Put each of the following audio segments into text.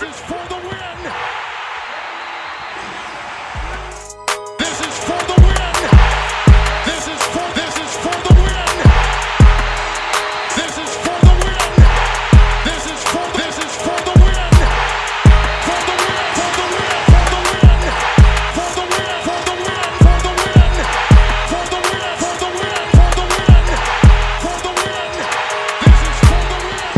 is for the win. This is for the win. This is for the win. This is for the win. This is for the win. For the win. For the win. For the win. For the win. For the win. For the win. For the win. For the win. For the win. For the win. For the win. For the win. This is for the win.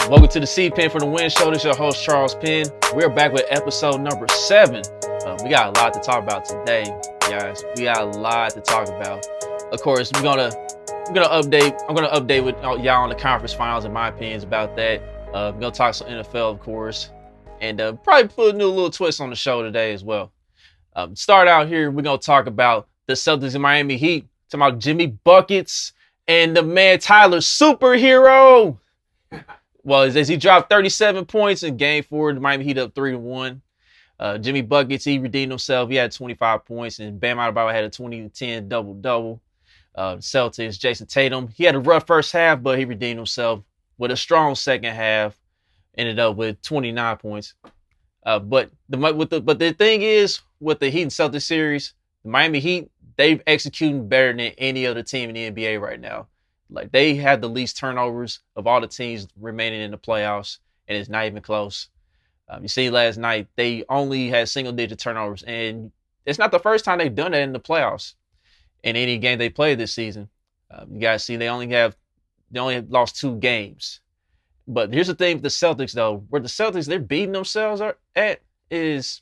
Welcome to the CPENN4THEWIN show. This is your host, Charles Penn. We're back with episode number 7. We got a lot to talk about today, guys. We got a lot to talk about. Of course, I'm gonna update with y'all on the conference finals and my opinions about that. We're gonna talk some NFL, of course, and probably put a new little twist on the show today as well. Start out here, we're gonna talk about the Celtics and Miami Heat. Talking about Jimmy Buckets and the man Tyler Superhero. Well, as he dropped 37 points in Game 4, the Miami Heat up 3-1. Jimmy Buckets, he redeemed himself. He had 25 points, and Bam Adebayo had a 20-10 double-double. Celtics, Jason Tatum, he had a rough first half, but he redeemed himself with a strong second half. Ended up with 29 points. But the thing is, with the Heat and Celtics series, the Miami Heat, they've executing better than any other team in the NBA right now. Like, they have the least turnovers of all the teams remaining in the playoffs, and it's not even close. You see, last night, they only had single-digit turnovers, and it's not the first time they've done that in the playoffs in any game they played this season. You guys see, they only have lost 2 games. But here's the thing with the Celtics, though. Where the Celtics, they're beating themselves at is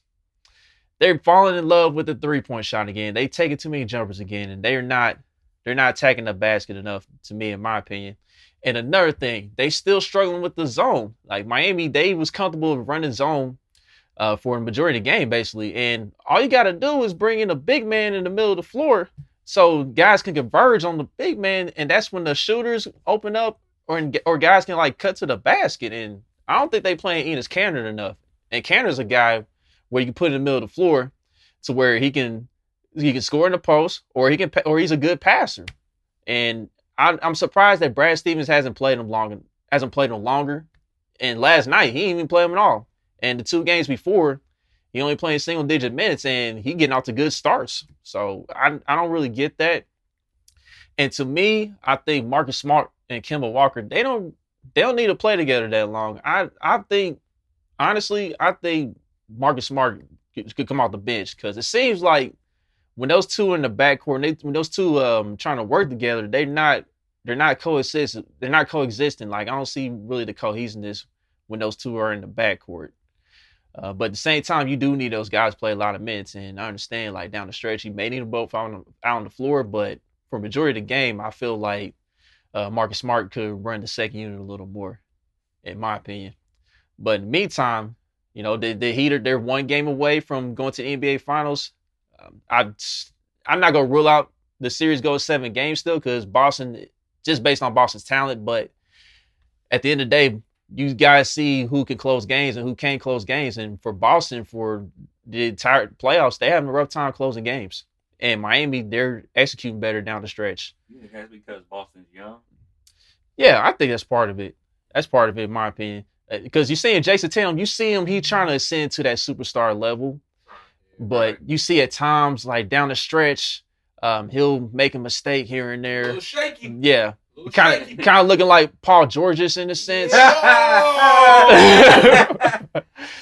they're falling in love with the three-point shot again. They taking too many jumpers again, and they're not attacking the basket enough, to me, in my opinion. And another thing, they still struggling with the zone. Like, Miami, they was comfortable with running zone for the majority of the game, basically. And all you got to do is bring in a big man in the middle of the floor so guys can converge on the big man, and that's when the shooters open up or guys can, like, cut to the basket. And I don't think they playing Enes Kanter enough. And Kanter's a guy where you can put in the middle of the floor to where he can score in the post, or he's a good passer. And I'm surprised that Brad Stevens hasn't played him longer. And last night, he didn't even play him at all. And the 2 games before, he only playing single-digit minutes, and he getting out to good starts. So I don't really get that. And to me, I think Marcus Smart and Kemba Walker, they don't need to play together that long. I think Marcus Smart could come off the bench, because it seems like when those two are in the backcourt, when those two trying to work together, they're not coexisting. They're not coexisting. Like, I don't see really the cohesiveness when those two are in the backcourt. But at the same time, you do need those guys to play a lot of minutes. And I understand, like, down the stretch, you may need them both out on the floor. But for the majority of the game, I feel like Marcus Smart could run the second unit a little more, in my opinion. But in the meantime, you know, the Heat, they're 1 game away from going to the NBA Finals. I'm not going to rule out the series goes 7 games still, because Boston, just based on Boston's talent. But at the end of the day, you guys see who can close games and who can't close games. And for Boston, for the entire playoffs, they having a rough time closing games. And Miami, they're executing better down the stretch. You think that's because Boston's young? Yeah, I think that's part of it. That's part of it, in my opinion. Because you're seeing Jason Tatum, you see him, he trying to ascend to that superstar level. But you see at times, like down the stretch, he'll make a mistake here and there. A little shaky. Yeah. Kind of looking like Paul George's in a sense. I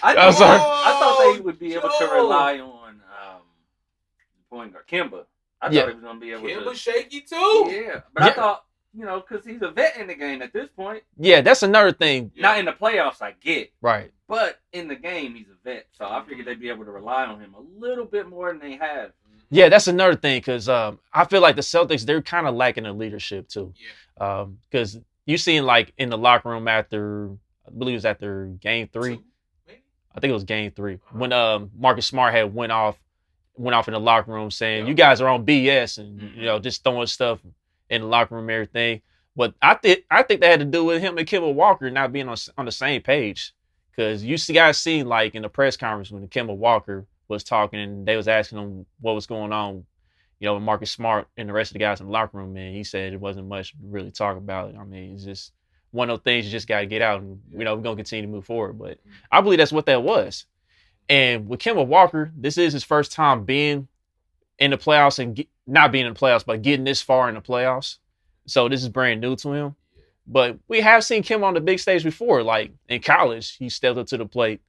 thought they would be able to rely on point guard Kemba. I thought he was going to be able to. Kemba shaky too. Yeah, but I thought, you know, because he's a vet in the game at this point. Yeah, that's another thing. Not in the playoffs, I get. Right. But in the game, he's a vet. So I figured they'd be able to rely on him a little bit more than they have. Yeah, that's another thing, because I feel like the Celtics, they're kind of lacking in leadership too. Yeah. Because you seen, like, in the locker room after, I believe it was after Game 3. 2, maybe? I think it was Game 3. When Marcus Smart had went off in the locker room saying, you guys are on BS, and you know, just throwing stuff in the locker room and everything. But I think that had to do with him and Kemba Walker not being on the same page. Because you guys seen, like, in the press conference when Kemba Walker was talking and they was asking him what was going on, Marcus Smart and the rest of the guys in the locker room, man, he said it wasn't much to really talk about. I mean, it's just one of those things you just got to get out and, we're going to continue to move forward. But I believe that's what that was. And with Kemba Walker, this is his first time being in the playoffs and not being in the playoffs, but getting this far in the playoffs. So this is brand new to him. But we have seen Kemba on the big stage before. Like in college, he stepped up to the plate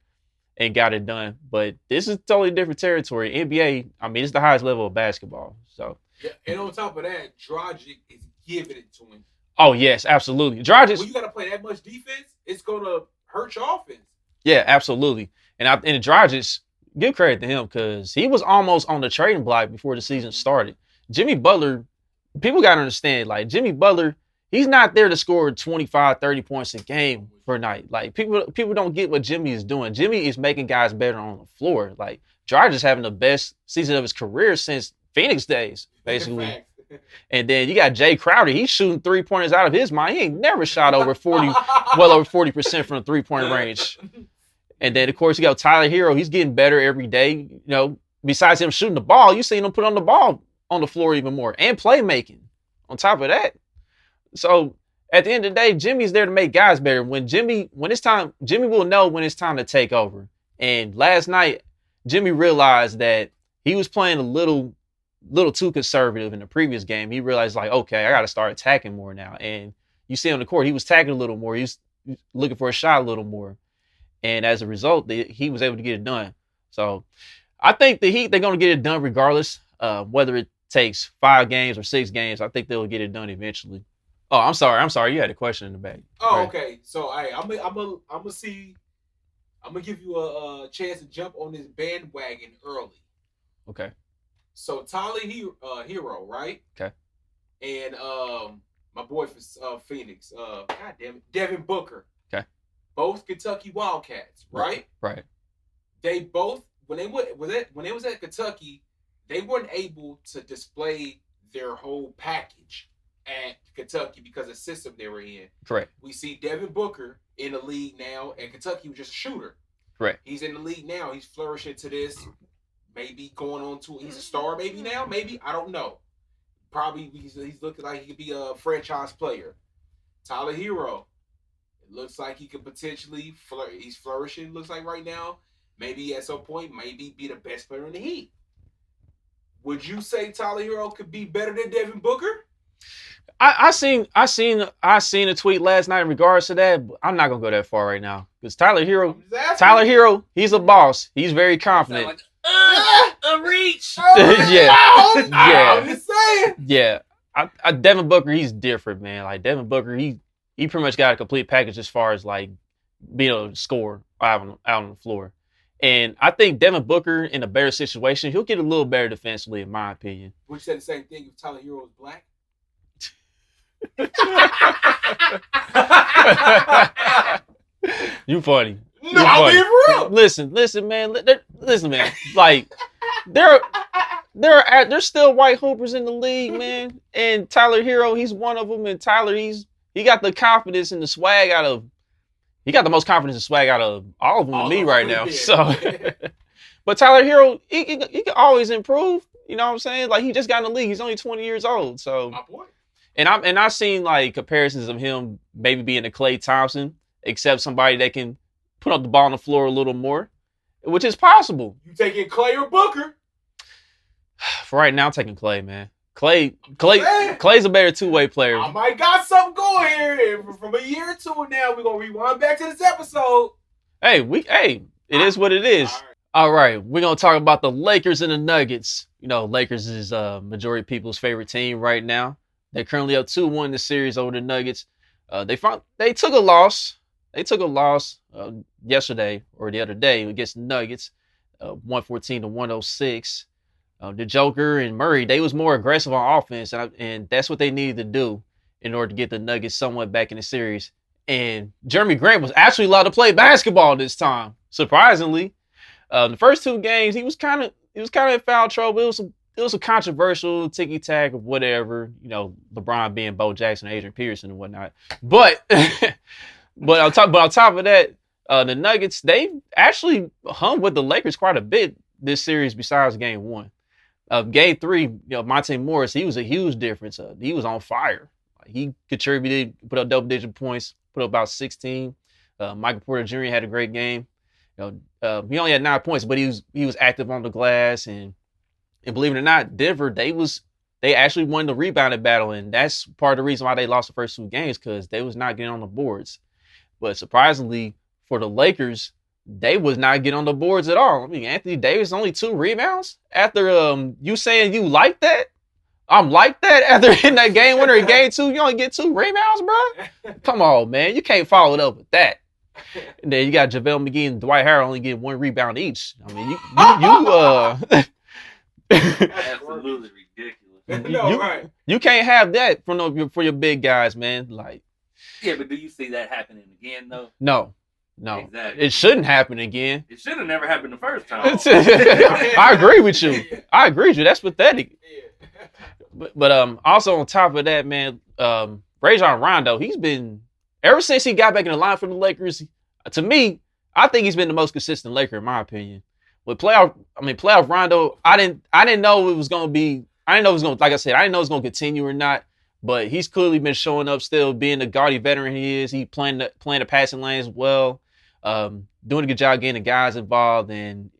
and got it done. But this is totally different territory. NBA, I mean, it's the highest level of basketball. So yeah, and on top of that, Dragic is giving it to him. Oh, yes, absolutely. Dragic. When you got to play that much defense, it's going to hurt your offense. Yeah, absolutely. And Dragic, give credit to him because he was almost on the trading block before the season started. Jimmy Butler, people got to understand, like Jimmy Butler, he's not there to score 25, 30 points a game per night. Like people don't get what Jimmy is doing. Jimmy is making guys better on the floor. Like Dragic is having the best season of his career since Phoenix days, basically. And then you got Jay Crowder. He's shooting 3-pointers out of his mind. He ain't never shot over 40% from the 3-point range. And then, of course, you got Tyler Hero. He's getting better every day. Besides him shooting the ball, you seen him put on the ball on the floor even more and playmaking on top of that. So at the end of the day, Jimmy's there to make guys better. When it's time, Jimmy will know when it's time to take over. And last night, Jimmy realized that he was playing a little too conservative in the previous game. He realized, like, okay, I got to start attacking more now. And you see on the court, he was tagging a little more. He was looking for a shot a little more. And as a result, he was able to get it done. So I think the Heat, they're going to get it done regardless, whether it takes 5 games or 6 games. I think they'll get it done eventually. Oh, I'm sorry. You had a question in the back. Oh, right. Okay. So I'm gonna give you a chance to jump on this bandwagon early. Okay. So Tyler Hero, right? Okay. And my boy from Phoenix, God damn it, Devin Booker. Okay. Both Kentucky Wildcats, right? Right. They both when they was at Kentucky, they weren't able to display their whole package at Kentucky because of the system they were in. Correct. We see Devin Booker in the league now, and Kentucky was just a shooter. Correct. He's in the league now. He's flourishing to this. Maybe going on to he's a star maybe now. Maybe I don't know. Probably he's looking like he could be a franchise player. Tyler Hero. It looks like he could potentially he's flourishing. Looks like right now. Maybe at some point, maybe be the best player in the Heat. Would you say Tyler Hero could be better than Devin Booker? I seen a tweet last night in regards to that, but I'm not gonna go that far right now because Tyler Hero, he's a boss. He's very confident. A reach. Yeah. I'm just saying. Yeah. Devin Booker, he's different, man. Like Devin Booker, he pretty much got a complete package as far as like being able to score out on the floor. And I think Devin Booker in a better situation, he'll get a little better defensively, in my opinion. Would you say the same thing if Tyler Hero was black? You funny. No, I'm being real. Listen, man. Like there's still white hoopers in the league, man. And Tyler Hero, he's one of them. And Tyler, he got the confidence and the swag he got the most confidence and swag out of all of them to me right now. So, but Tyler Hero, he can always improve. You know what I'm saying? Like he just got in the league. He's only 20 years old. So, my point. And I've seen like comparisons of him maybe being a Klay Thompson, except somebody that can put up the ball on the floor a little more, which is possible. You taking Klay or Booker? For right now, I'm taking Klay, man. Klay's a better two-way player. I might got something going here. From a year or two now, we're gonna rewind back to this episode. Hey, it is what it is. All right, we're gonna talk about the Lakers and the Nuggets. You know, Lakers is majority of people's favorite team right now. They're currently up 2-1 in the series over the Nuggets. They took a loss. They took a loss yesterday or the other day against the Nuggets, 114-106. The Joker and Murray, they was more aggressive on offense, and that's what they needed to do in order to get the Nuggets somewhat back in the series. And Jeremy Grant was actually allowed to play basketball this time, surprisingly. The first 2 games, he was kind of in foul trouble. It was a controversial ticky-tack of whatever, you know, LeBron being Bo Jackson, Adrian Peterson, and whatnot. But on top of that, the Nuggets, they actually hung with the Lakers quite a bit this series besides game 1. Game 3, Monte Morris, he was a huge difference. He was on fire. He contributed, put up double-digit points, put up about 16. Michael Porter Jr. had a great game. He only had 9 points, but he was active on the glass. And believe it or not, Denver, they actually won the rebounding battle, and that's part of the reason why they lost the first 2 games, because they was not getting on the boards. But surprisingly for the Lakers, they was not getting on the boards at all. I mean, Anthony Davis only 2 rebounds after you saying you like that. I'm like that after hitting that game winner in game 2. You only get 2 rebounds, bro. Come on, man. You can't follow it up with that. And then you got JaVale McGee and Dwight Howard only getting 1 rebound each. I mean, absolutely ridiculous. You can't have that for your big guys, man. Like, yeah, but do you see that happening again, though? No. Exactly. It shouldn't happen again. It should have never happened the first time. I agree with you. That's pathetic. But also on top of that, man, Rajon Rondo, he's been, ever since he got back in the line for the Lakers, to me, I think he's been the most consistent Laker in my opinion. With playoff Rondo, I didn't know it was gonna be. I didn't know it was gonna, like I said, I didn't know it was gonna continue or not. But he's clearly been showing up, still being the gaudy veteran he is. He playing the passing lanes well, doing a good job getting the guys involved. And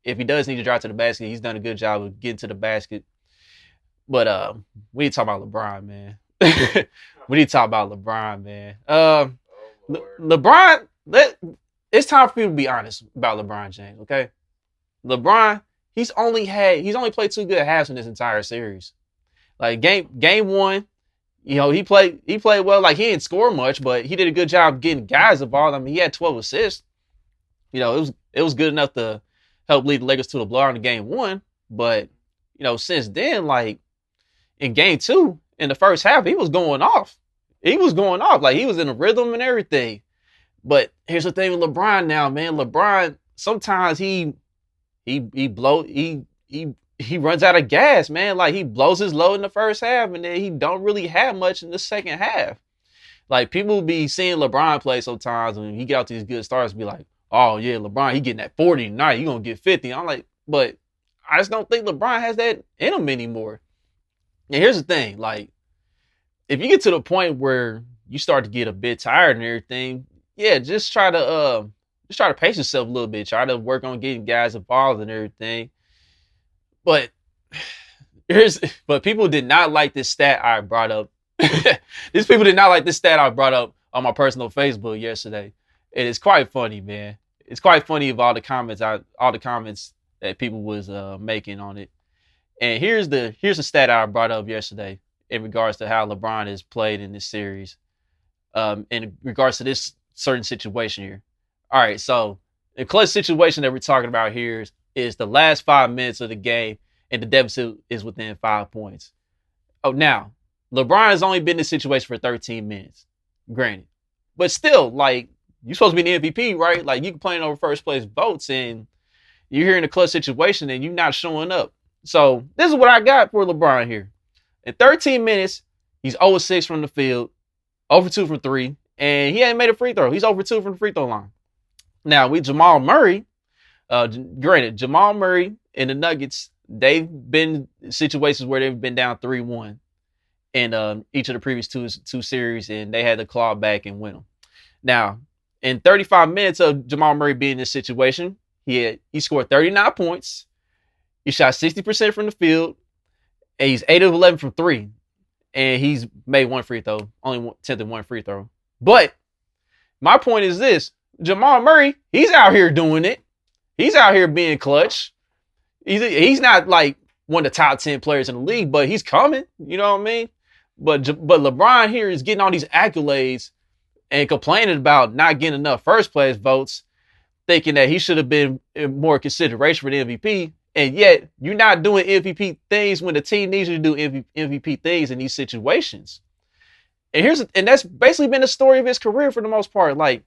if he does need to drive to the basket, he's done a good job of getting to the basket. But we need to talk about LeBron, man. We need to talk about LeBron, man. LeBron, it's time for people to be honest about LeBron James, okay? LeBron, he's only played 2 good halves in this entire series. Like game 1, he played well. Like, he didn't score much, but he did a good job getting guys involved. I mean, he had 12 assists. It was good enough to help lead the Lakers to the blowout in game 1. But since then, like in game 2, in the first half, he was going off. Like, he was in a rhythm and everything. But here's the thing with LeBron now, man. LeBron, sometimes he runs out of gas, man. Like, he blows his load in the first half, and then he don't really have much in the second half. Like, people be seeing LeBron play sometimes when he get out these good starts, be like, oh yeah, LeBron, he getting that 40 tonight. He gonna get 50. I'm like, but I just don't think LeBron has that in him anymore. And here's the thing, like, if you get to the point where you start to get a bit tired and everything, yeah, just try to pace yourself a little bit. Try to work on getting guys involved and everything. But people did not like this stat I brought up. These people did not like this stat I brought up on my personal Facebook yesterday. And it's quite funny, man. It's quite funny of all the comments that people was making on it. And here's the stat I brought up yesterday in regards to how LeBron has played in this series. In regards to this certain situation here. All right, so the clutch situation that we're talking about here is the last 5 minutes of the game, and the deficit is within 5 points. Oh, now, LeBron has only been in this situation for 13 minutes, granted. But still, like, you're supposed to be the MVP, right? Like, you can play over first place votes, and you're here in a clutch situation, and you're not showing up. So, this is what I got for LeBron here. In 13 minutes, he's 0-6 from the field, 0-2 from 3, and he ain't made a free throw. He's 0-2 from the free throw line. Now, with Jamal Murray, granted, Jamal Murray and the Nuggets, they've been in situations where they've been down 3-1 in each of the previous two series, and they had to claw back and win them. Now, in 35 minutes of Jamal Murray being in this situation, he scored 39 points. He shot 60% from the field, and he's 8 of 11 from 3, and he's made 1 free throw, only attempted 1 free throw. But my point is this. Jamal Murray, he's out here doing it. He's out here being clutch. He's not like one of the top 10 players in the league, but he's coming. You know what I mean? But LeBron here is getting all these accolades and complaining about not getting enough first place votes, thinking that he should have been more consideration for the MVP. And yet you're not doing MVP things when the team needs you to do MVP things in these situations. And that's basically been the story of his career for the most part. Like,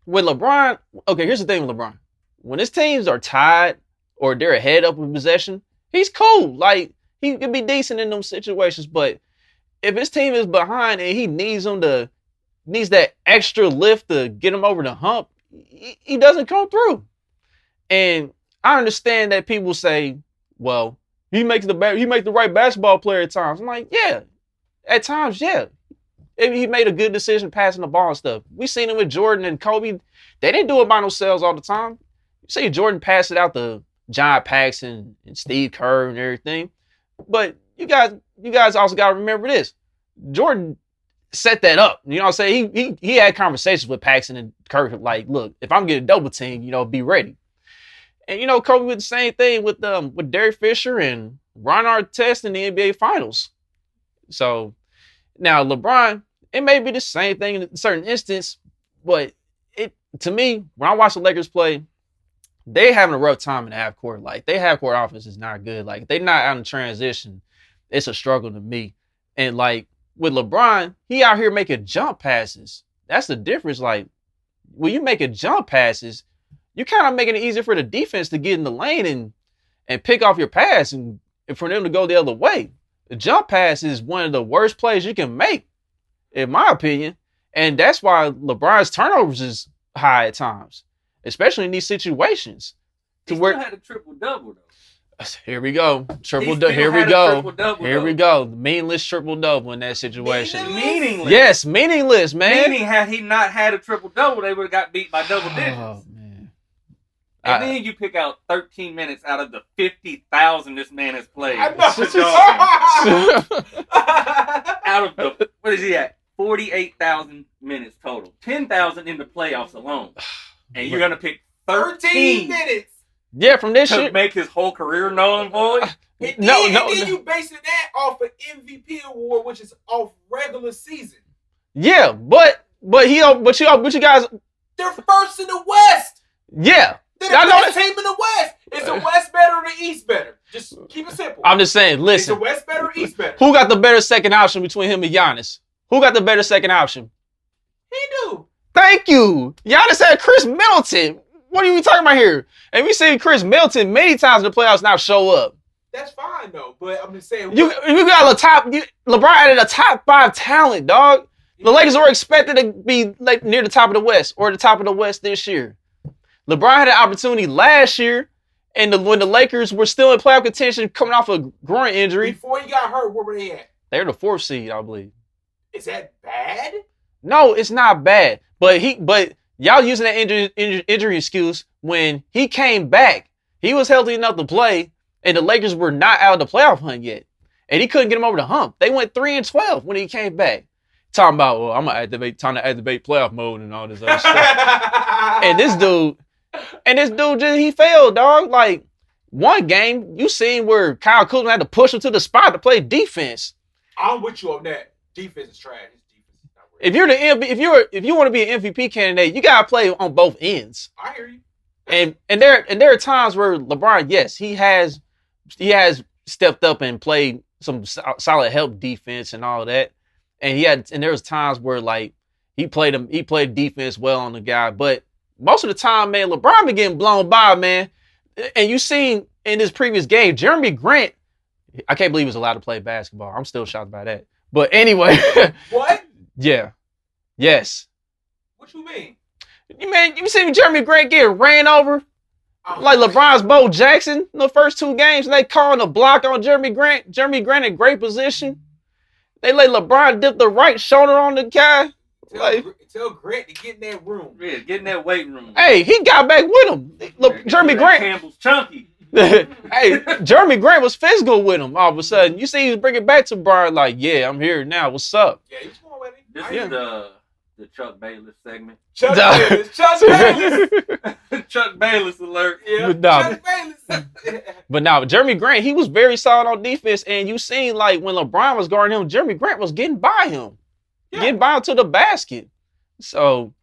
with LeBron, okay, here's the thing with LeBron. When his teams are tied or they're ahead up in possession, he's cool. Like, he can be decent in those situations. But if his team is behind and he needs that extra lift to get him over the hump, he doesn't come through. And I understand that people say, well, He makes the right basketball player at times. I'm like, yeah, at times, yeah. He made a good decision passing the ball and stuff. We seen it with Jordan and Kobe. They didn't do it by themselves all the time. You see Jordan pass it out to John Paxson and Steve Kerr and everything. But you guys also got to remember this. Jordan set that up. You know what I'm saying? He had conversations with Paxson and Kerr like, look, if I'm getting double teamed, be ready. And Kobe with the same thing with Derek Fisher and Ron Artest in the NBA Finals. So now LeBron, it may be the same thing in a certain instance, but to me, when I watch the Lakers play, they having a rough time in the half court. Like, their half court offense is not good. Like, if they're not out in transition, it's a struggle to me. And like with LeBron, he out here making jump passes. That's the difference. Like, when you make jump passes, you're kind of making it easier for the defense to get in the lane and pick off your pass and for them to go the other way. The jump pass is one of the worst plays you can make, in my opinion. And that's why LeBron's turnovers is high at times, especially in these situations. He still had a triple-double, though. Here we go. Triple-double. Here we go. Here we go. Meaningless triple-double in that situation. Meaningless? Yes, meaningless, man. Meaning, had he not had a triple-double, they would have got beat by double digits. Oh, man. And then you pick out 13 minutes out of the 50,000 this man has played. I know. Out of the, what is he at? 48,000 minutes total. 10,000 in the playoffs alone. And you're going to pick 13 minutes. Yeah, from this to shit. make his whole career null and void? And then you basing that off an MVP award, which is off regular season. Yeah, but you guys, they're first in the West. Yeah. They're the best team in the West. Is the West better or the East better? Just keep it simple. I'm just saying, listen. Is the West better or East better? Who got the better second option between him and Giannis? Who got the better second option? He do. Thank you. Giannis had Chris Middleton. What are we talking about here? And we see Chris Middleton many times in the playoffs now show up. That's fine though, but I'm just saying. You got LeBron added a top 5 talent, dog. The Lakers were expected to be like near the top of the West or the top of the West this year. LeBron had an opportunity last year, and when the Lakers were still in playoff contention, coming off a groin injury. Before he got hurt, where were they at? They were the 4th seed, I believe. Is that bad? No, it's not bad. But y'all using that injury excuse when he came back. He was healthy enough to play, and the Lakers were not out of the playoff hunt yet. And he couldn't get him over the hump. They went 3-12 when he came back. Talking about, well, I'm gonna time to activate playoff mode and all this other stuff. And this dude he failed, dog. Like, one game, you seen where Kyle Kuzma had to push him to the spot to play defense. I'm with you on that. Defense is trash. His defense is not real. If you want to be an MVP candidate, you gotta play on both ends. I hear you. And there are times where LeBron, yes, he has stepped up and played some solid help defense and all that. And there was times where like he played defense well on the guy, but most of the time, man, LeBron been getting blown by, man. And you seen in this previous game, Jeremy Grant, I can't believe he was allowed to play basketball. I'm still shocked by that. But anyway. What? Yeah. Yes. What you mean? Man, you seen Jeremy Grant get ran over? Like LeBron's Bo Jackson in the first 2 games, and they calling a block on Jeremy Grant. Jeremy Grant in great position. They let LeBron dip the right shoulder on the guy. Tell Grant to get in that room. Yeah, get in that weight room. Hey, he got back with him. Jeremy Grant. Campbell's chunky. Hey, Jeremy Grant was physical with him all of a sudden. You see he was bringing back to Brian like, yeah, I'm here now. What's up? Yeah, he's going with it. This is the Chuck Bayless segment. Chuck Bayless. Chuck Bayless alert. Yeah, Chuck Bayless. But now, Jeremy Grant, he was very solid on defense, and you seen like when LeBron was guarding him, Jeremy Grant was getting by him. Yeah. Getting by him to the basket. So,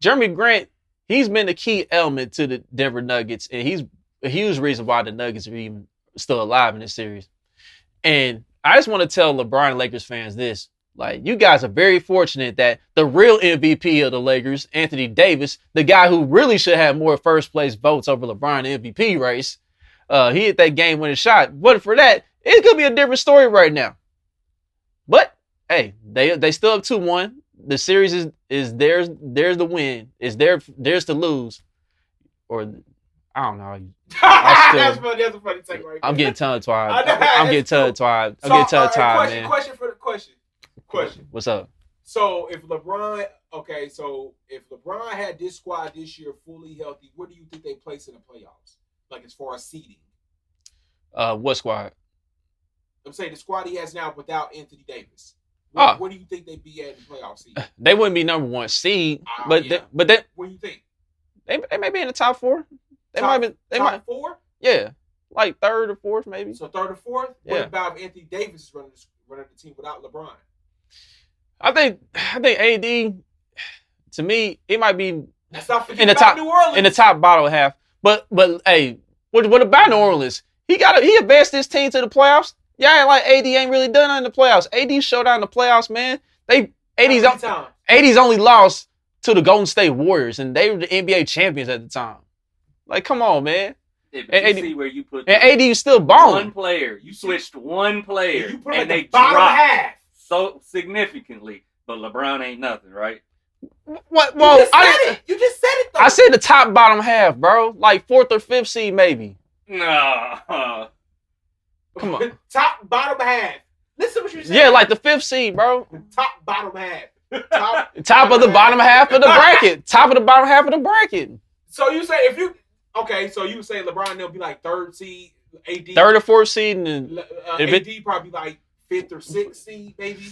Jeremy Grant, he's been the key element to the Denver Nuggets, and he's a huge reason why the Nuggets are even still alive in this series. And I just want to tell LeBron and Lakers fans this. Like, you guys are very fortunate that the real MVP of the Lakers, Anthony Davis, the guy who really should have more first place votes over LeBron in the MVP race, he hit that game-winning shot. But for that, it could be a different story right now. But, hey, they still up 2-1. The series is theirs. There's the win. It's theirs to lose. Or I don't know. That's funny. That's a funny take right there. I'm getting tongue-tied. I'm getting tongue-tied. I'm So, getting tongue-tied, man. Question for the question. What's up? So if LeBron had this squad this year fully healthy, where do you think they place in the playoffs? Like as far as seeding? What squad? I'm saying the squad he has now without Anthony Davis. Where do you think they'd be at in the playoff seed? They wouldn't be number one seed, but yeah. what do you think? They may be in the top four. Top four? Yeah, like third or fourth, maybe. So third or fourth. Yeah. What about if Anthony Davis is running the team without LeBron? I think AD. To me, it might be in the top New Orleans. In the top bottom half. But hey, what about New Orleans? He advanced his team to the playoffs. Yeah, like AD ain't really done nothing in the playoffs. AD showed out in the playoffs, man. AD's only lost to the Golden State Warriors, and they were the NBA champions at the time. Like, come on, man. Yeah, but you see where you put and AD is still balling. One player. You switched one player, and they dropped half so significantly. But LeBron ain't nothing, right? What? Well, you just said it. Though. I said the top bottom half, bro. Like fourth or fifth seed, maybe. No. Come on. Top bottom half. Listen what you said. Yeah, like the fifth seed, bro. Top bottom half. Top of the bottom half of the bracket. Top of the bottom half of the bracket. So you say so you say LeBron they'll be like third seed, AD third or fourth seed, and AD probably like fifth or sixth seed, maybe.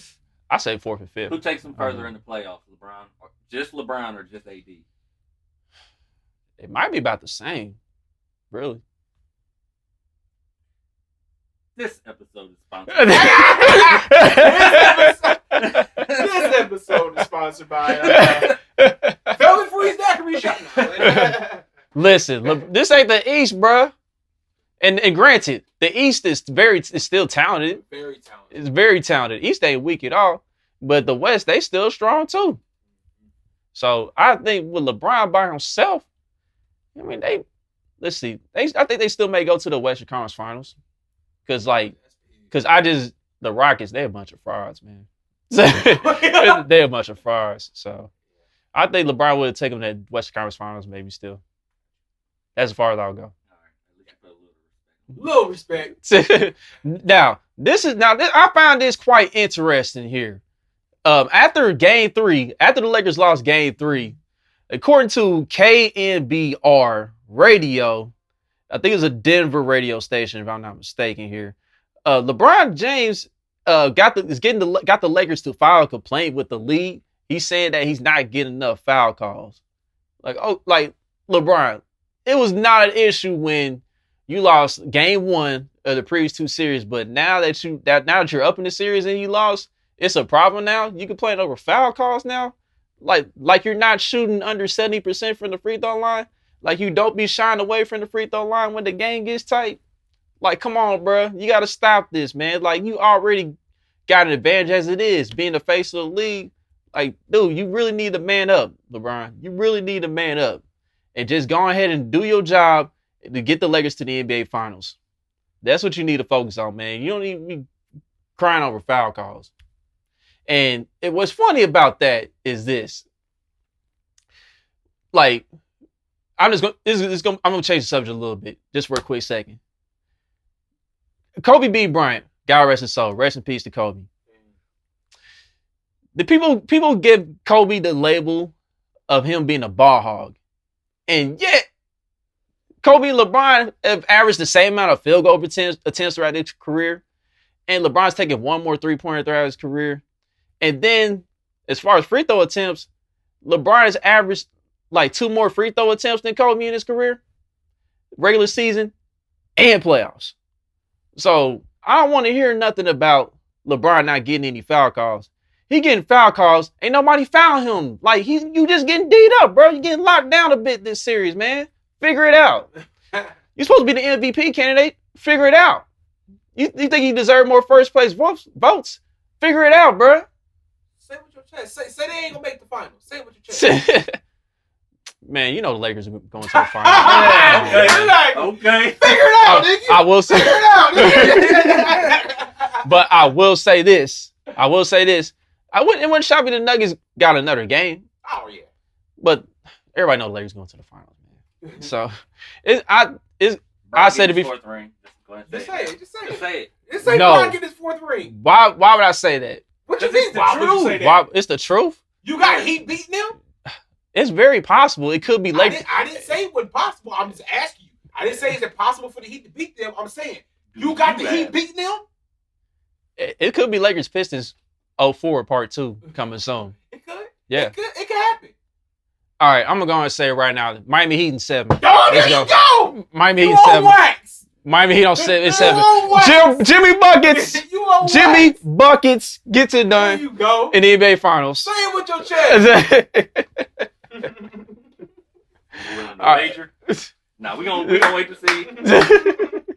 I say fourth and fifth. Who takes them further in the playoffs, LeBron, or just AD? It might be about the same, really. This episode is sponsored. This episode is sponsored by Velvet Freeze Daiquiri Shop. Listen, this ain't the East, bruh. And granted, the East is still talented. Very talented. It's very talented. East ain't weak at all, but the West they still strong too. So I think with LeBron by himself, I mean I think they still may go to the Western Conference Finals. Cause the Rockets, they're a bunch of frauds, man. They're a bunch of frauds. So I think LeBron would take them to the Western Conference Finals, maybe still. That's as far as I'll go. Little respect. Now I found this quite interesting here. After Game 3, after the Lakers lost Game 3, according to KNBR Radio, I think it's a Denver radio station, if I'm not mistaken here. LeBron James got the Lakers to file a complaint with the league. He's saying that he's not getting enough foul calls. Like LeBron, it was not an issue when you lost Game 1 of the previous two series, but now that you're up in the series and you lost, it's a problem now. You complain over foul calls now, like you're not shooting under 70% from the free throw line. Like, you don't be shying away from the free throw line when the game gets tight. Like, come on, bro. You got to stop this, man. Like, you already got an advantage as it is, being the face of the league. Like, dude, you really need to man up, LeBron. You really need to man up. And just go ahead and do your job to get the Lakers to the NBA Finals. That's what you need to focus on, man. You don't need to be crying over foul calls. And what's funny about that is this. Like, I'm gonna change the subject a little bit, just for a quick second. Kobe B. Bryant, God rest his soul. Rest in peace to Kobe. The people give Kobe the label of him being a ball hog. And yet, Kobe and LeBron have averaged the same amount of field goal attempts throughout their career. And LeBron's taken one more three-pointer throughout his career. And then, as far as free throw attempts, LeBron has averaged like 2 more free throw attempts than Kobe in his career, regular season and playoffs. So I don't want to hear nothing about LeBron not getting any foul calls. He getting foul calls. Ain't nobody foul him. Like, you just getting beat up, bro. You getting locked down a bit this series, man. Figure it out. You're supposed to be the MVP candidate. Figure it out. You think you deserve more first place votes? Figure it out, bro. Say what your chest. Say they ain't gonna make the finals. Say what your chest. Man, you know the Lakers are going to the finals. Okay. Figure it out, nigga. I will say. Figure it out, But I will say this. It wouldn't shock me the Nuggets got another game. Oh, yeah. But everybody knows the Lakers going to the finals, man. So, I said to be. Fourth ring. Just say it. Just say it. Just say it. Just say LeBron get his 4th ring. Why would I say that? What you mean? Why would you say that? Why, it's the truth. You got Heat beating them? It's very possible. It could be Lakers. I didn't say it was possible. I'm just asking you. I didn't say is it possible for the Heat to beat them. I'm saying you got the Heat beating them. It could be Lakers Pistons 04 Part 2 coming soon. It could. Yeah. It could happen. All right, I'm gonna go and say it right now. Miami Heat in 7. Oh, there you go. Miami Heat in in 7. Wax. Miami Heat on 7. Jimmy Buckets. Jimmy Buckets gets it done. There you go. In the NBA Finals. Say it with your chest. You willing to wager? Nah, we gonna wait to see.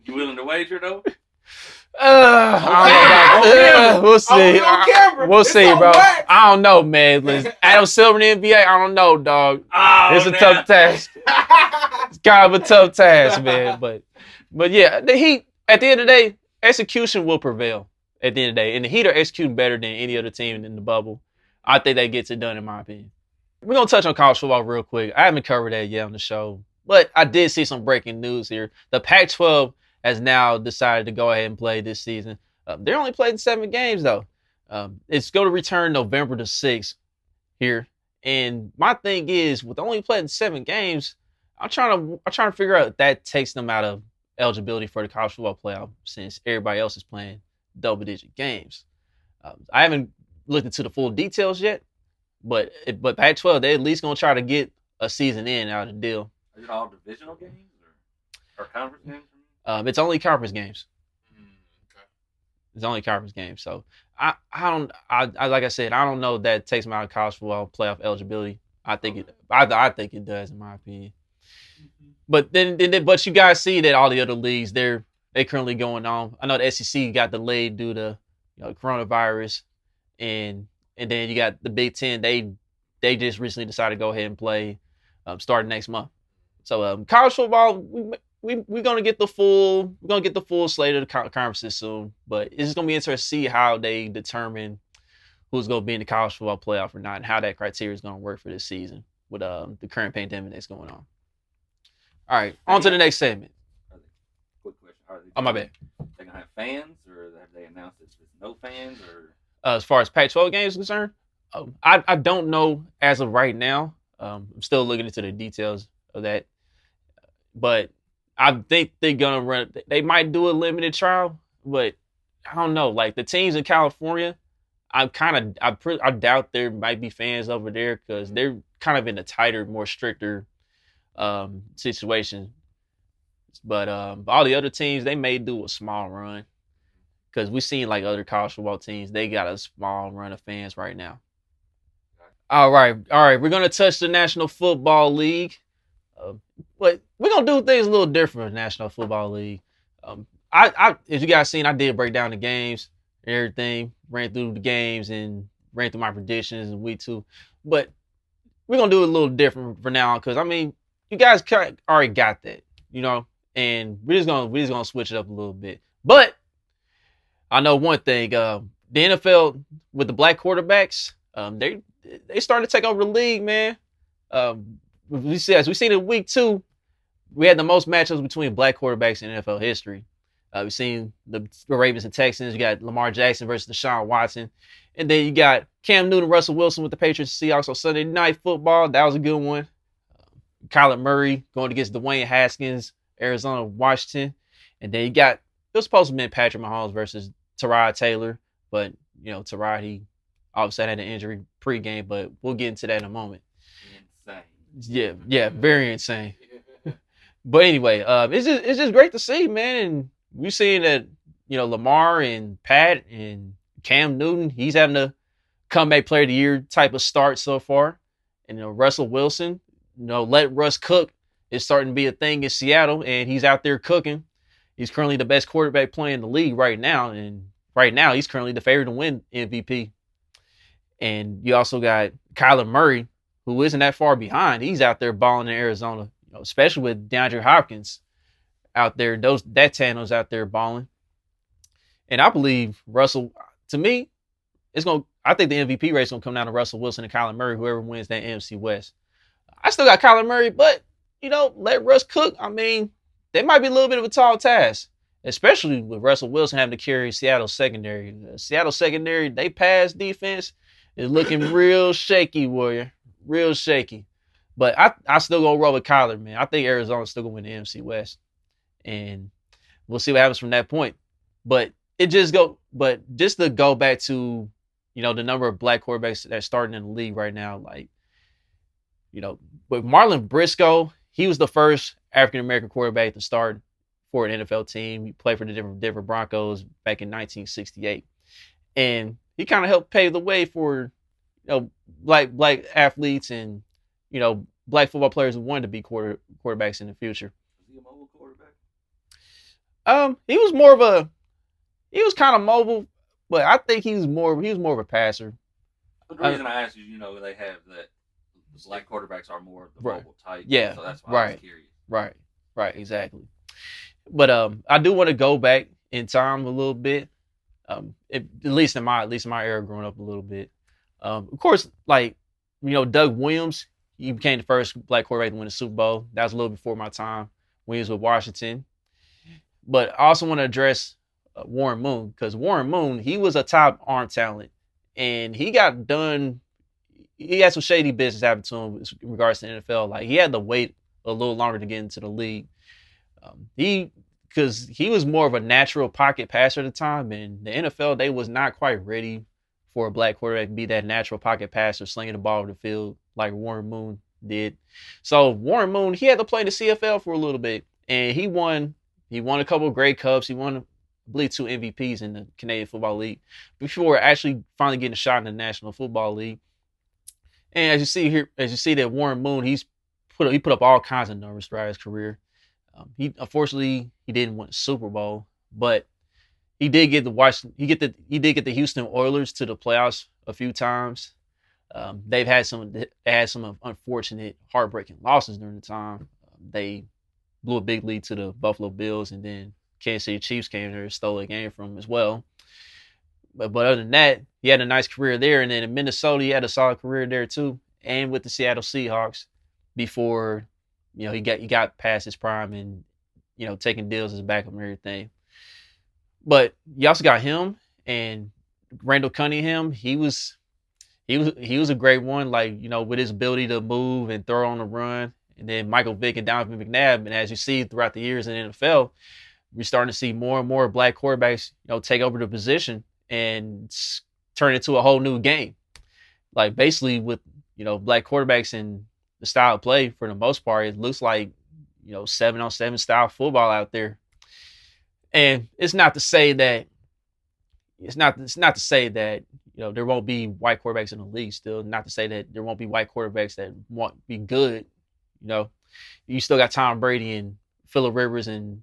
You willing to wager though? We'll see. We'll see, bro. Wax. I don't know, man. Listen, Adam Silver in the NBA, I don't know, dog. It's a tough task. It's kind of a tough task, man. But yeah, the Heat, at the end of the day, execution will prevail at the end of the day. And the Heat are executing better than any other team in the bubble. I think that gets it done, in my opinion. We're going to touch on college football real quick. I haven't covered that yet on the show, but I did see some breaking news here. The Pac-12 has now decided to go ahead and play this season. They're only playing 7 games, though. It's going to return November the 6th here. And my thing is, with only playing 7 games, I'm trying to figure out if that takes them out of eligibility for the college football playoff, since everybody else is playing double-digit games. I haven't looked into the full details yet, but Pac-12, they're at least going to try to get a season in out of the deal. Is it all divisional games or conference games? It's only conference games. Okay. It's only conference games. So I like I said, I don't know if that takes them out of college football playoff eligibility. I think it does, in my opinion. But but you guys see that all the other leagues, they currently going on. I know the SEC got delayed due to coronavirus, and then you got the Big Ten. They just recently decided to go ahead and play starting next month. So college football, we're gonna get the full slate of the conferences soon. But it's just gonna be interesting to see how they determine who's gonna be in the college football playoff or not, and how that criteria is gonna work for this season with the current pandemic that's going on. All right, on to the next segment. Quick question. Oh, my bad. They gonna have fans, or have they announced it's no fans, or? As far as Pac-12 games are concerned, I don't know as of right now. I'm still looking into the details of that, but I think they're gonna run. They might do a limited trial, but I don't know. Like the teams in California, I doubt there might be fans over there because they're kind of in a tighter, more stricter situation. But all the other teams, they may do a small run. Because we've seen like other college football teams, they got a small run of fans right now. All right. We're gonna touch the National Football League, but we're gonna do things a little different in the National Football League. As you guys seen, I did break down the games, and everything, ran through the games and ran through my predictions in week 2. But we're gonna do it a little different for now, because I mean, you guys already got that, and we're just gonna switch it up a little bit, but. I know one thing, the NFL with the black quarterbacks, they starting to take over the league, man. As we seen in week 2, we had the most matchups between black quarterbacks in NFL history. We've seen the Ravens and Texans. You got Lamar Jackson versus Deshaun Watson. And then you got Cam Newton, Russell Wilson with the Patriots and Seahawks on Sunday Night Football. That was a good one. Kyler Murray going against Dwayne Haskins, Arizona, Washington. And then you got, it was supposed to be Patrick Mahomes versus Tyrod Taylor, but Tyrod, he obviously had an injury pregame, but we'll get into that in a moment. Insane. Yeah, very insane. But anyway, it's just great to see, man. And we're seeing that Lamar and Pat and Cam Newton, he's having a comeback player of the year type of start so far. And Russell Wilson, let Russ cook is starting to be a thing in Seattle, and he's out there cooking. He's currently the best quarterback playing in the league right now, and right now he's currently the favorite to win MVP. And you also got Kyler Murray, who isn't that far behind. He's out there balling in Arizona, especially with DeAndre Hopkins out there. That tandem's out there balling. And I believe Russell, to me, I think the MVP race is gonna come down to Russell Wilson and Kyler Murray, whoever wins that NFC West. I still got Kyler Murray, but let Russ cook, I mean, they might be a little bit of a tall task, especially with Russell Wilson having to carry Seattle's secondary. Seattle secondary, they pass defense is looking real shaky, Warrior. Real shaky. But I still gonna roll with Kyler, man. I think Arizona's still gonna win the NFC West. And we'll see what happens from that point. But just to go back to, the number of black quarterbacks that's starting in the league right now, like, with Marlon Briscoe, he was the first African-American quarterback to start for an NFL team. He played for the Denver Broncos back in 1968. And he kind of helped pave the way for, black athletes and, black football players who wanted to be quarterbacks in the future. Was he a mobile quarterback? He was kind of mobile, but I think he was more of a passer. But the reason I asked is, they have that black quarterbacks are more of the mobile type. Yeah. So that's why I was curious. Right, exactly. But I do want to go back in time a little bit. At least in my era growing up a little bit. Of course, like, Doug Williams, he became the first black quarterback to win a Super Bowl. That was a little before my time when he was with Washington. But I also want to address Warren Moon, because Warren Moon, he was a top arm talent, and he had some shady business happen to him in regards to the NFL. Like, he had to wait a little longer to get into the league. Because he was more of a natural pocket passer at the time, and the NFL, they was not quite ready for a black quarterback to be that natural pocket passer, slinging the ball over the field like Warren Moon did. So Warren Moon, he had to play in the CFL for a little bit, and he won a couple of Grey Cups. He won, I believe, 2 MVPs in the Canadian Football League before actually finally getting a shot in the National Football League. And as you see that Warren Moon, he put up all kinds of numbers throughout his career. Unfortunately he didn't win a Super Bowl, but he did get the Houston Oilers to the playoffs a few times. They had some unfortunate, heartbreaking losses during the time. They blew a big lead to the Buffalo Bills, and then Kansas City Chiefs came there and stole a game from him as well. But other than that, he had a nice career there, and then in Minnesota, he had a solid career there too, and with the Seattle Seahawks before, he got past his prime and, taking deals as a backup and everything. But you also got him and Randall Cunningham. He was a great one, like, with his ability to move and throw on the run. And then Michael Vick and Donovan McNabb. And as you see throughout the years in the NFL, we're starting to see more and more black quarterbacks, take over the position and turn it into a whole new game. Like, basically with, black quarterbacks and the style of play, for the most part, it looks like, 7-on-7 style football out there. And it's not to say that there won't be white quarterbacks in the league still. Not to say that there won't be white quarterbacks that won't be good. You still got Tom Brady and Phillip Rivers and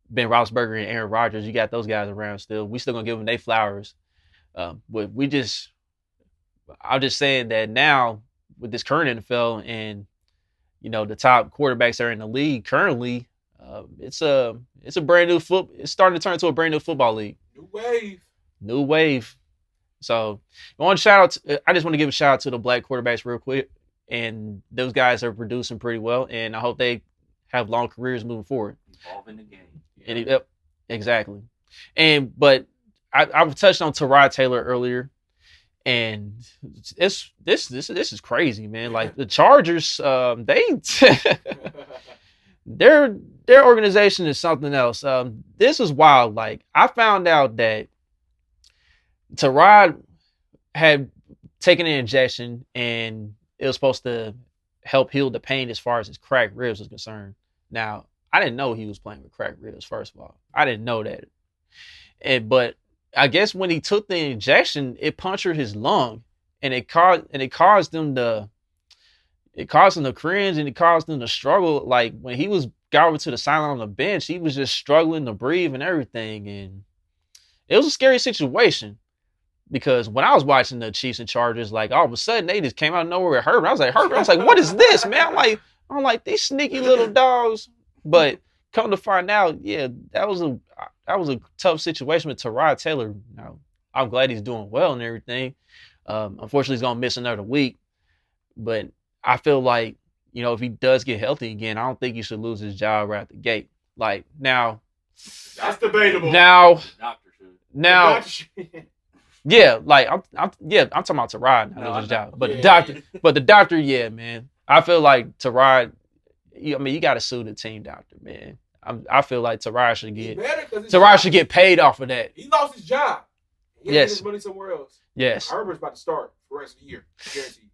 Ben Roethlisberger and Aaron Rodgers. You got those guys around still. We still gonna give them their flowers. But I'm just saying that now with this current NFL and, the top quarterbacks that are in the league currently, it's a brand new it's starting to turn into a brand new football league. New wave. So I just want to give a shout out to the black quarterbacks real quick. And those guys are producing pretty well, and I hope they have long careers moving forward. Involved in the game. Yep, exactly. But I've touched on Tyrod Taylor earlier, and this is crazy, man. Like, the Chargers, their organization is something else. This is wild. Like, I found out that Tyrod had taken an injection, and it was supposed to help heal the pain as far as his cracked ribs was concerned. Now, I didn't know he was playing with cracked ribs, first of all. I didn't know that. But I guess when he took the injection, it punctured his lung, and it caused him to cringe, and it caused him to struggle. Like, when he got over to the sideline on the bench, he was just struggling to breathe and everything. And it was a scary situation. Because when I was watching the Chiefs and Chargers, like, all of a sudden they just came out of nowhere with Herbert. I was like, what is this, man? I'm like these sneaky little dogs. But come to find out, yeah, that was a tough situation with Tyrod Taylor. Now, I'm glad he's doing well and everything. Unfortunately, he's gonna miss another week. But I feel like, if he does get healthy again, I don't think he should lose his job right at the gate. Like now, That's debatable. now, The doctor should. now, yeah, like I'm talking about Tyrod not lose his job, but the doctor, yeah, man. I feel like Tyrod. You got to sue the team doctor, man. I feel like Tyrod should get paid off of that. He lost his job. He had to get his money somewhere else. Yes. Herbert's about to start for the rest of the year. Guaranteed.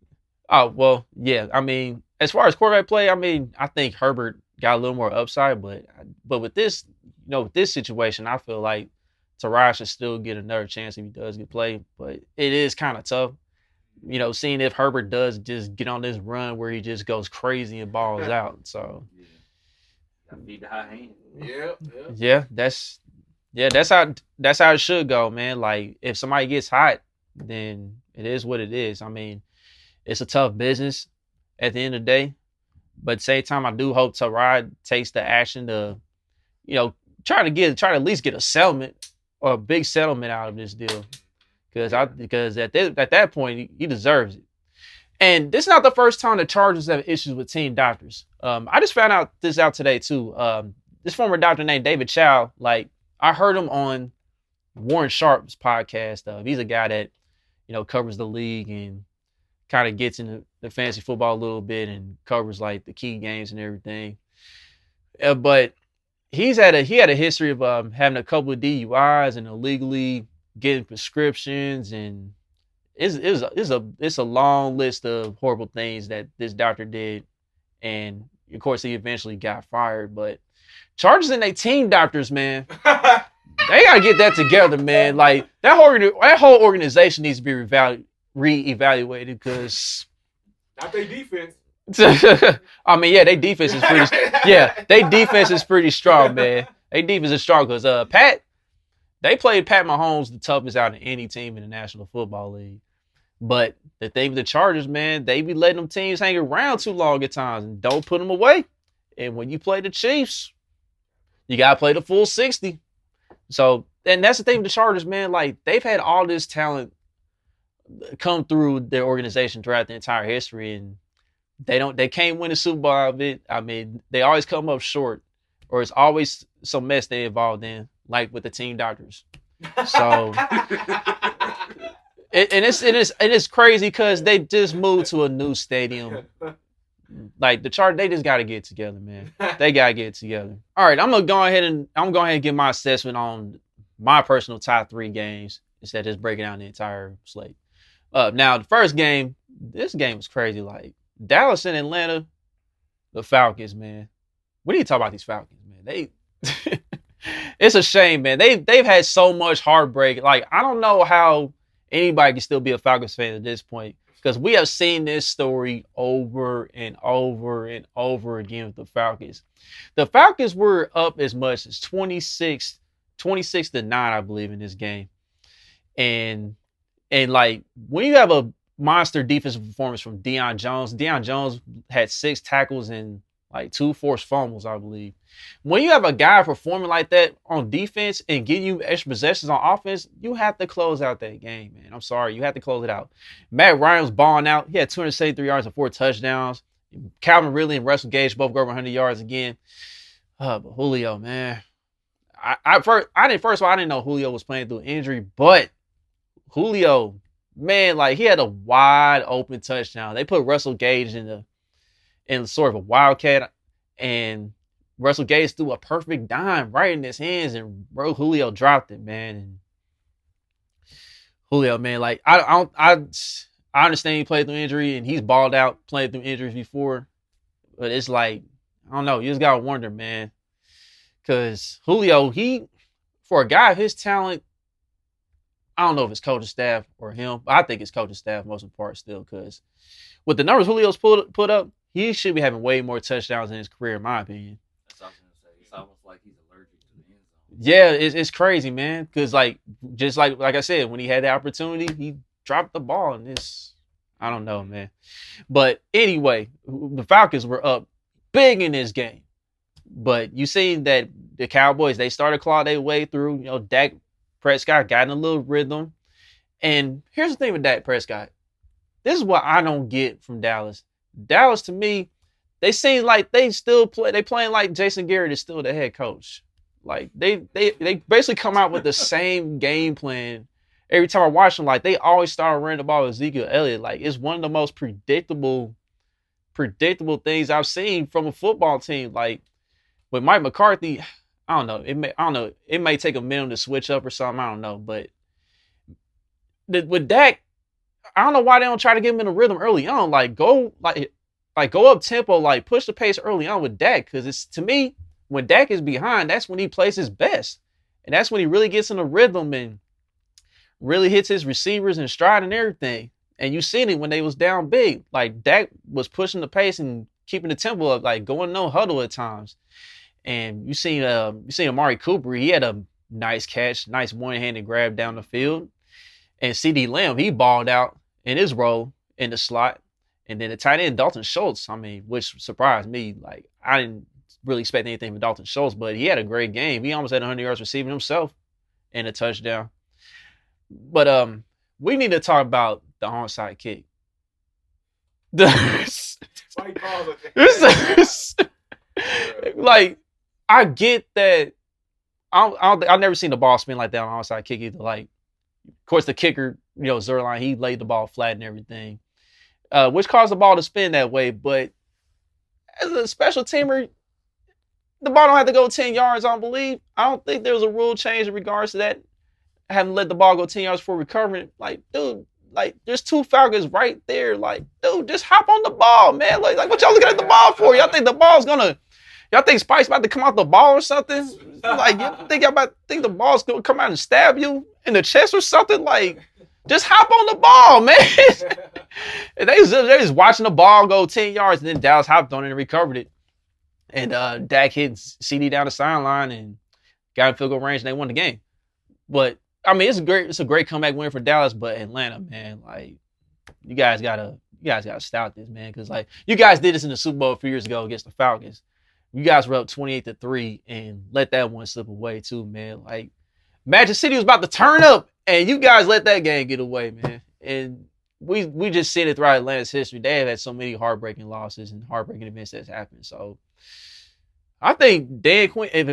Oh, well, yeah. I mean, as far as quarterback play, I mean, I think Herbert got a little more upside, but with this, with this situation, I feel like Tyrod should still get another chance if he does get played. But it is kind of tough, seeing if Herbert does just get on this run where he just goes crazy and balls out. So, gotta beat the high hand. Yeah, that's how it should go, man. Like if somebody gets hot, then it is what it is. I mean, it's a tough business at the end of the day, but at the same time, I do hope Tyrod takes the action to, try to at least get a settlement or a big settlement out of this deal, because at that point he deserves it. And this is not the first time the Chargers have issues with team doctors. I just found out today too. This former doctor named David Chow, like I heard him on Warren Sharp's podcast. He's a guy that, covers the league and kind of gets into the fantasy football a little bit and covers like the key games and everything. But he had a history of having a couple of DUIs and illegally getting prescriptions, and it's a long list of horrible things that this doctor did, and of course he eventually got fired. But Chargers and their team doctors, man, they gotta get that together, man. Like that whole organization needs to be reevaluated because not their defense. I mean, yeah, their defense is pretty. Yeah, their defense is pretty strong, man. Their defense is strong because they played Pat Mahomes the toughest out of any team in the National Football League. But the thing with the Chargers, man, they be letting them teams hang around too long at times and don't put them away. And when you play the Chiefs, you gotta play the full 60. So, and that's the thing with the Chargers, man. Like they've had all this talent come through their organization throughout the entire history, and they can't win a Super Bowl out of it. I mean, they always come up short, or it's always some mess they involved in, like with the team doctors. So, it's crazy because they just moved to a new stadium. Like the Chargers, they just got to get together, man. They got to get together. All right, I'm gonna go ahead and give my assessment on my personal top 3 games instead of just breaking down the entire slate. Now the first game, this game was crazy. Like Dallas and Atlanta, the Falcons, man. We need to talk about these Falcons, man. It's a shame, man. They've had so much heartbreak. Like I don't know how anybody can still be a Falcons fan at this point, because we have seen this story over and over and over again with the Falcons. The Falcons were up as much as 26-9, I believe, in this game. And like when you have a monster defensive performance from Deion Jones had 6 tackles and like 2 forced fumbles, I believe. When you have a guy performing like that on defense and getting you extra possessions on offense, you have to close out that game, man. I'm sorry. You have to close it out. Matt Ryan was balling out. He had 273 yards and 4 touchdowns. Calvin Ridley and Russell Gage both go over 100 yards again. But Julio, man. First of all, I didn't know Julio was playing through injury, but Julio, man, like he had a wide open touchdown. They put Russell Gage in sort of a wildcat, and Russell Gage threw a perfect dime right in his hands, and bro, Julio dropped it, man. And Julio, man, like I understand he played through injury and he's balled out playing through injuries before, but it's like I don't know. You just gotta wonder, man, because Julio, for a guy of his talent, I don't know if it's coaching staff or him, but I think it's coaching staff most of the part still, because with the numbers Julio's put up, he should be having way more touchdowns in his career, in my opinion. That's what I was gonna say. It's almost like he's allergic to the end zone. Yeah, it's crazy, man. Because like I said, when he had the opportunity, he dropped the ball, and I don't know, man. But anyway, the Falcons were up big in this game, but you seen that the Cowboys, they started clawing their way through. Dak Prescott got in a little rhythm, and here's the thing with Dak Prescott. This is what I don't get from Dallas. Dallas, to me, they seem like they still play. They playing like Jason Garrett is still the head coach. Like they basically come out with the same game plan every time I watch them. Like they always start running the ball with Ezekiel Elliott. Like it's one of the most predictable things I've seen from a football team. Like with Mike McCarthy, I don't know. It may take a minute to switch up or something. I don't know. But with Dak, I don't know why they don't try to get him in a rhythm early on. Like go up tempo, like push the pace early on with Dak. Because it's, to me, when Dak is behind, that's when he plays his best. And that's when he really gets in a rhythm and really hits his receivers in stride and everything. And you seen it when they was down big. Like Dak was pushing the pace and keeping the tempo up, like going no huddle at times. And you seen Amari Cooper, he had a nice catch, nice one-handed grab down the field. And CeeDee Lamb, he balled out in his role in the slot. And then the tight end, Dalton Schultz, I mean, which surprised me. Like, I didn't really expect anything from Dalton Schultz, but he had a great game. He almost had 100 yards receiving himself and a touchdown. But we need to talk about the onside kick. Like, I get that. I've never seen the ball spin like that on onside kick either. Like, of course, the kicker, Zerline, he laid the ball flat and everything, which caused the ball to spin that way. But as a special teamer, the ball don't have to go 10 yards, I don't believe. I don't think there was a rule change in regards to that. Having let the ball go 10 yards before recovering. Like, dude, like, there's two Falcons right there. Like, dude, just hop on the ball, man. Like what y'all looking at the ball for? Y'all think y'all think Spike's about to come out the ball or something? Like, you think the ball's going to come out and stab you in the chest or something? Like, just hop on the ball, man. And they just watching the ball go 10 yards, and then Dallas hopped on it and recovered it. And Dak hit CD down the sideline and got in field goal range, and they won the game. But I mean, it's a great comeback win for Dallas, but Atlanta, man, like, you guys gotta stout this, man, because like you guys did this in the Super Bowl a few years ago against the Falcons. You guys were up 28-3 and let that one slip away too, man. Like, Magic City was about to turn up, and you guys let that game get away, man. And we just seen it throughout Atlanta's history. They have had so many heartbreaking losses and heartbreaking events that's happened. So I think Dan Quinn, if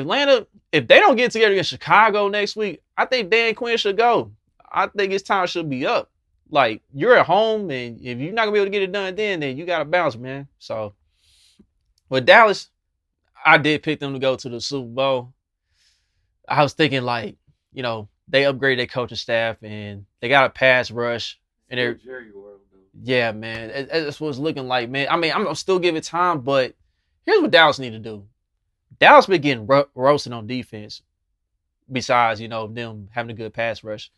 they don't get together against Chicago next week, I think Dan Quinn should go. I think his time should be up. Like, you're at home, and if you're not going to be able to get it done then you got to bounce, man. So, with Dallas, I did pick them to go to the Super Bowl. I was thinking, like, they upgraded their coaching staff, and they got a pass rush. And they're Jerry World, yeah, man. That's what it's looking like, man. I mean, I'm going to still give it time, but here's what Dallas need to do. Dallas been getting roasted on defense besides, them having a good pass rush.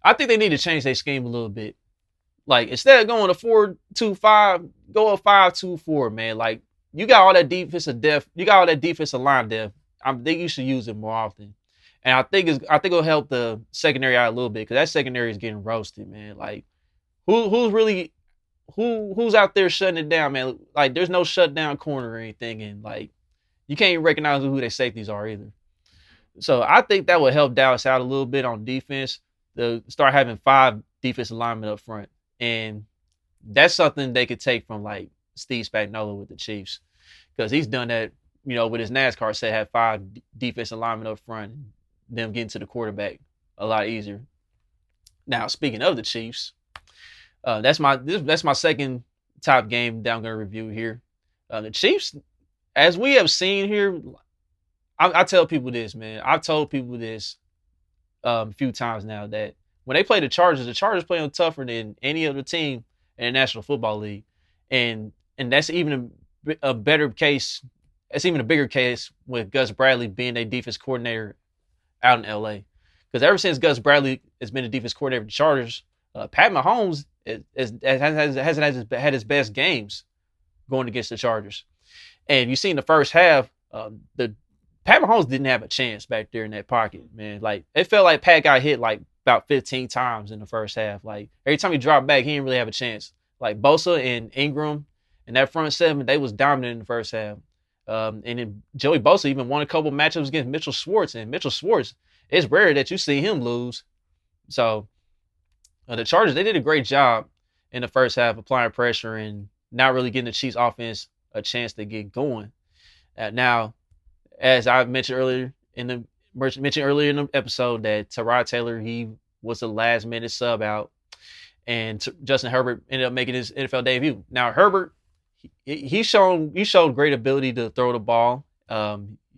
I think they need to change their scheme a little bit. Like, instead of going to 4-2-5, go a 5-2-4, man. Like, you got all that defensive depth. You got all that defensive line depth. I think you should use it more often. And I think it'll help the secondary out a little bit, because that secondary is getting roasted, man. Like, who's out there shutting it down, man? Like, there's no shutdown corner or anything, and like, you can't even recognize who their safeties are either. So I think that would help Dallas out a little bit on defense, to start having 5 defensive linemen up front. And that's something they could take from, like, Steve Spagnuolo with the Chiefs, because he's done that, with his NASCAR set, had 5 defensive linemen up front, and them getting to the quarterback a lot easier. Now, speaking of the Chiefs, that's my second top game that I'm going to review here. The Chiefs, as we have seen here, I tell people this, man. I've told people this a few times now, that when they play the Chargers play them tougher than any other team in the National Football League. And that's even a better case. It's even a bigger case with Gus Bradley being a defense coordinator out in LA. Because ever since Gus Bradley has been a defense coordinator for the Chargers, Pat Mahomes hasn't had his best games going against the Chargers. And you see in the first half, the Pat Mahomes didn't have a chance back there in that pocket, man. Like, it felt like Pat got hit like about 15 times in the first half. Like, every time he dropped back, he didn't really have a chance. Like, Bosa and Ingram and that front seven, they was dominant in the first half. And then Joey Bosa even won a couple matchups against Mitchell Schwartz. And Mitchell Schwartz, it's rare that you see him lose. So the Chargers, they did a great job in the first half applying pressure and not really getting the Chiefs offense a chance to get going. Now, as I mentioned earlier in the episode, that Tyrod Taylor, he was the last minute sub out, and Justin Herbert ended up making his NFL debut. Now Herbert, he showed great ability to throw the ball.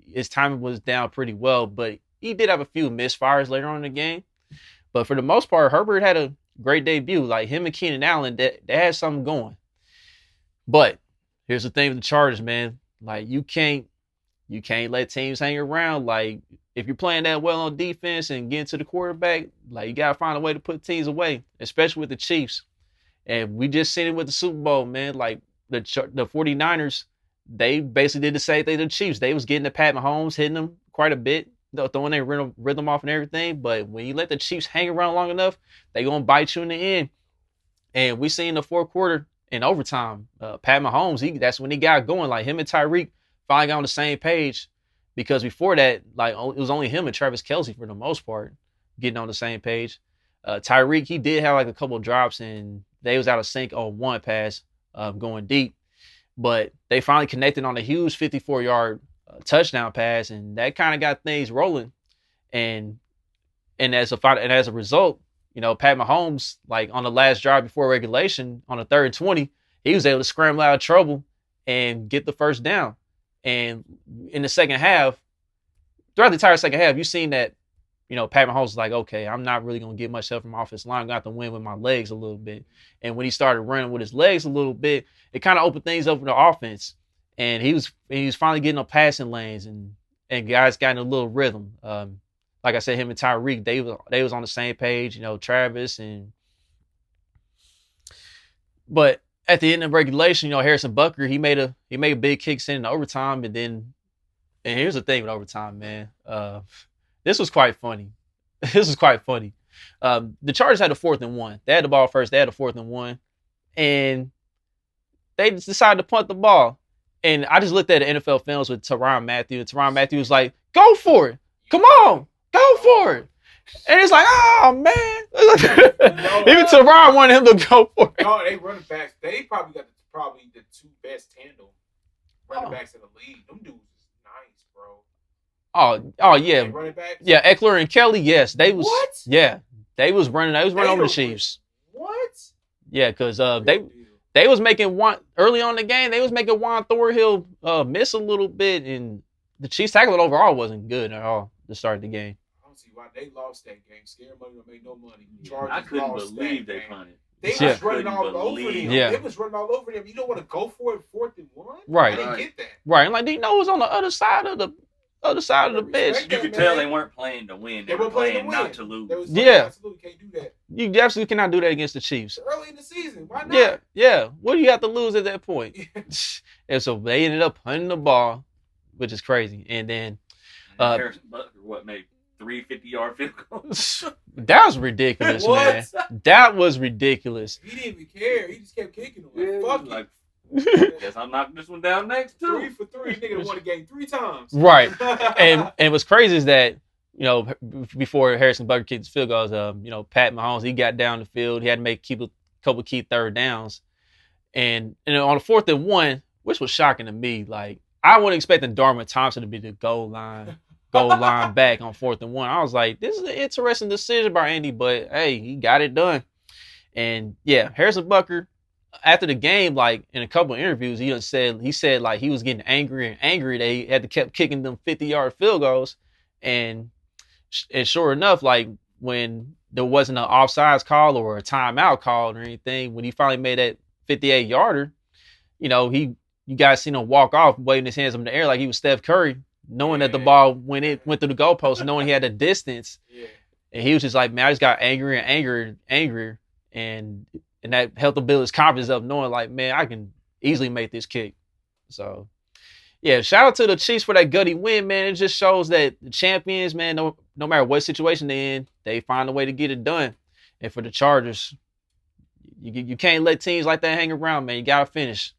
His timing was down pretty well, but he did have a few misfires later on in the game. But for the most part, Herbert had a great debut. Like him and Keenan Allen, they had something going. But here's the thing with the Chargers, man. Like you can't let teams hang around. Like if you're playing that well on defense and getting to the quarterback, like you gotta find a way to put teams away, especially with the Chiefs. And we just seen it with the Super Bowl, man. Like the 49ers, they basically did the same thing to the Chiefs. They was getting to Pat Mahomes, hitting them quite a bit, throwing their rhythm off and everything. But when you let the Chiefs hang around long enough, they gonna bite you in the end. And we seen the fourth quarter in overtime, Pat Mahomes, that's when he got going. Like him and Tyreek finally got on the same page, because before that, like it was only him and Travis Kelce for the most part getting on the same page. Tyreek, he did have like a couple of drops and they was out of sync on one pass going deep, but they finally connected on a huge 54-yard touchdown pass, and that kind of got things rolling. And as a result, you know, Pat Mahomes, like on the last drive before regulation, on a 3rd and 20, he was able to scramble out of trouble and get the first down. And in the second half, throughout the entire second half, you've seen that, you know, Pat Mahomes was like, okay, I'm not really going to get much help from my offensive line. I'm going to have to win with my legs a little bit. And when he started running with his legs a little bit, it kind of opened things up for the offense. And he was finally getting on passing lanes, and guys got in a little rhythm. Like I said, him and Tyreek, they was on the same page, you know, Travis. But at the end of regulation, you know, Harrison Butker, he made a big kick sending to overtime. And here's the thing with overtime, man. This was quite funny. The Chargers had a 4th and 1. They had the ball first. They had a 4th and 1. And they just decided to punt the ball. And I just looked at the NFL films with Tyrann Mathieu. And Tyrann Mathieu was like, go for it. Come on. Go for it. And it's like, oh, man. Even Tyrann wanted him to go for it. No, they running backs. They probably got the 2 best tandem running backs in the league. Them dudes is nice, bro. Oh yeah. Running backs? Yeah, Eckler and Kelly, yes. They was What? Yeah. They was running over the Chiefs. What? Yeah, because they was making one early on in the game, they was making Juan Thornhill miss a little bit, and the Chiefs tackling overall wasn't good at all to start the game. I don't see why they lost that game. Scary money don't make no money. I couldn't believe they punted. They was running all over them. Yeah. They was running all over them. You don't want to go for it 4th and 1? Right. I didn't get that. Right. And like, do you know it was on the other side of the bench? You could tell they weren't playing to win. They were playing not to lose. Yeah. Absolutely can't do that. You absolutely cannot do that against the Chiefs. Early in the season. Why not? Yeah. What do you have to lose at that point? And so they ended up punting the ball, which is crazy. And then Harrison Butker, made 3 50-yard field goals? That was ridiculous, man. That was ridiculous. He didn't even care. He just kept kicking them. Fuck like, guess I'm knocking this one down next, too. 3 for 3. Nigga won the game 3 times. Right. And what's crazy is that, you know, before Harrison Butker kicked his field goals, you know, Pat Mahomes, he got down the field. He had to keep a couple key 3rd downs. And on the 4th and 1, which was shocking to me, like, I wasn't expecting Darwin Thompson to be the goal line back on 4th and 1. I was like, this is an interesting decision by Andy, but hey, he got it done. And yeah, Harrison Butker, after the game, like in a couple of interviews, he said like he was getting angrier and angrier. They had to keep kicking them 50-yard field goals. And sure enough, like when there wasn't an offsides call or a timeout call or anything, when he finally made that 58-yarder, you know, you guys seen him walk off, waving his hands up in the air like he was Steph Curry, knowing that the ball went through the goalpost, knowing he had the distance. Yeah. And he was just like, man, I just got angrier and angrier. And that helped him build his confidence up, knowing like, man, I can easily make this kick. So, yeah, shout out to the Chiefs for that gutty win, man. It just shows that the champions, man, no matter what situation they're in, they find a way to get it done. And for the Chargers, you can't let teams like that hang around, man. You got to finish.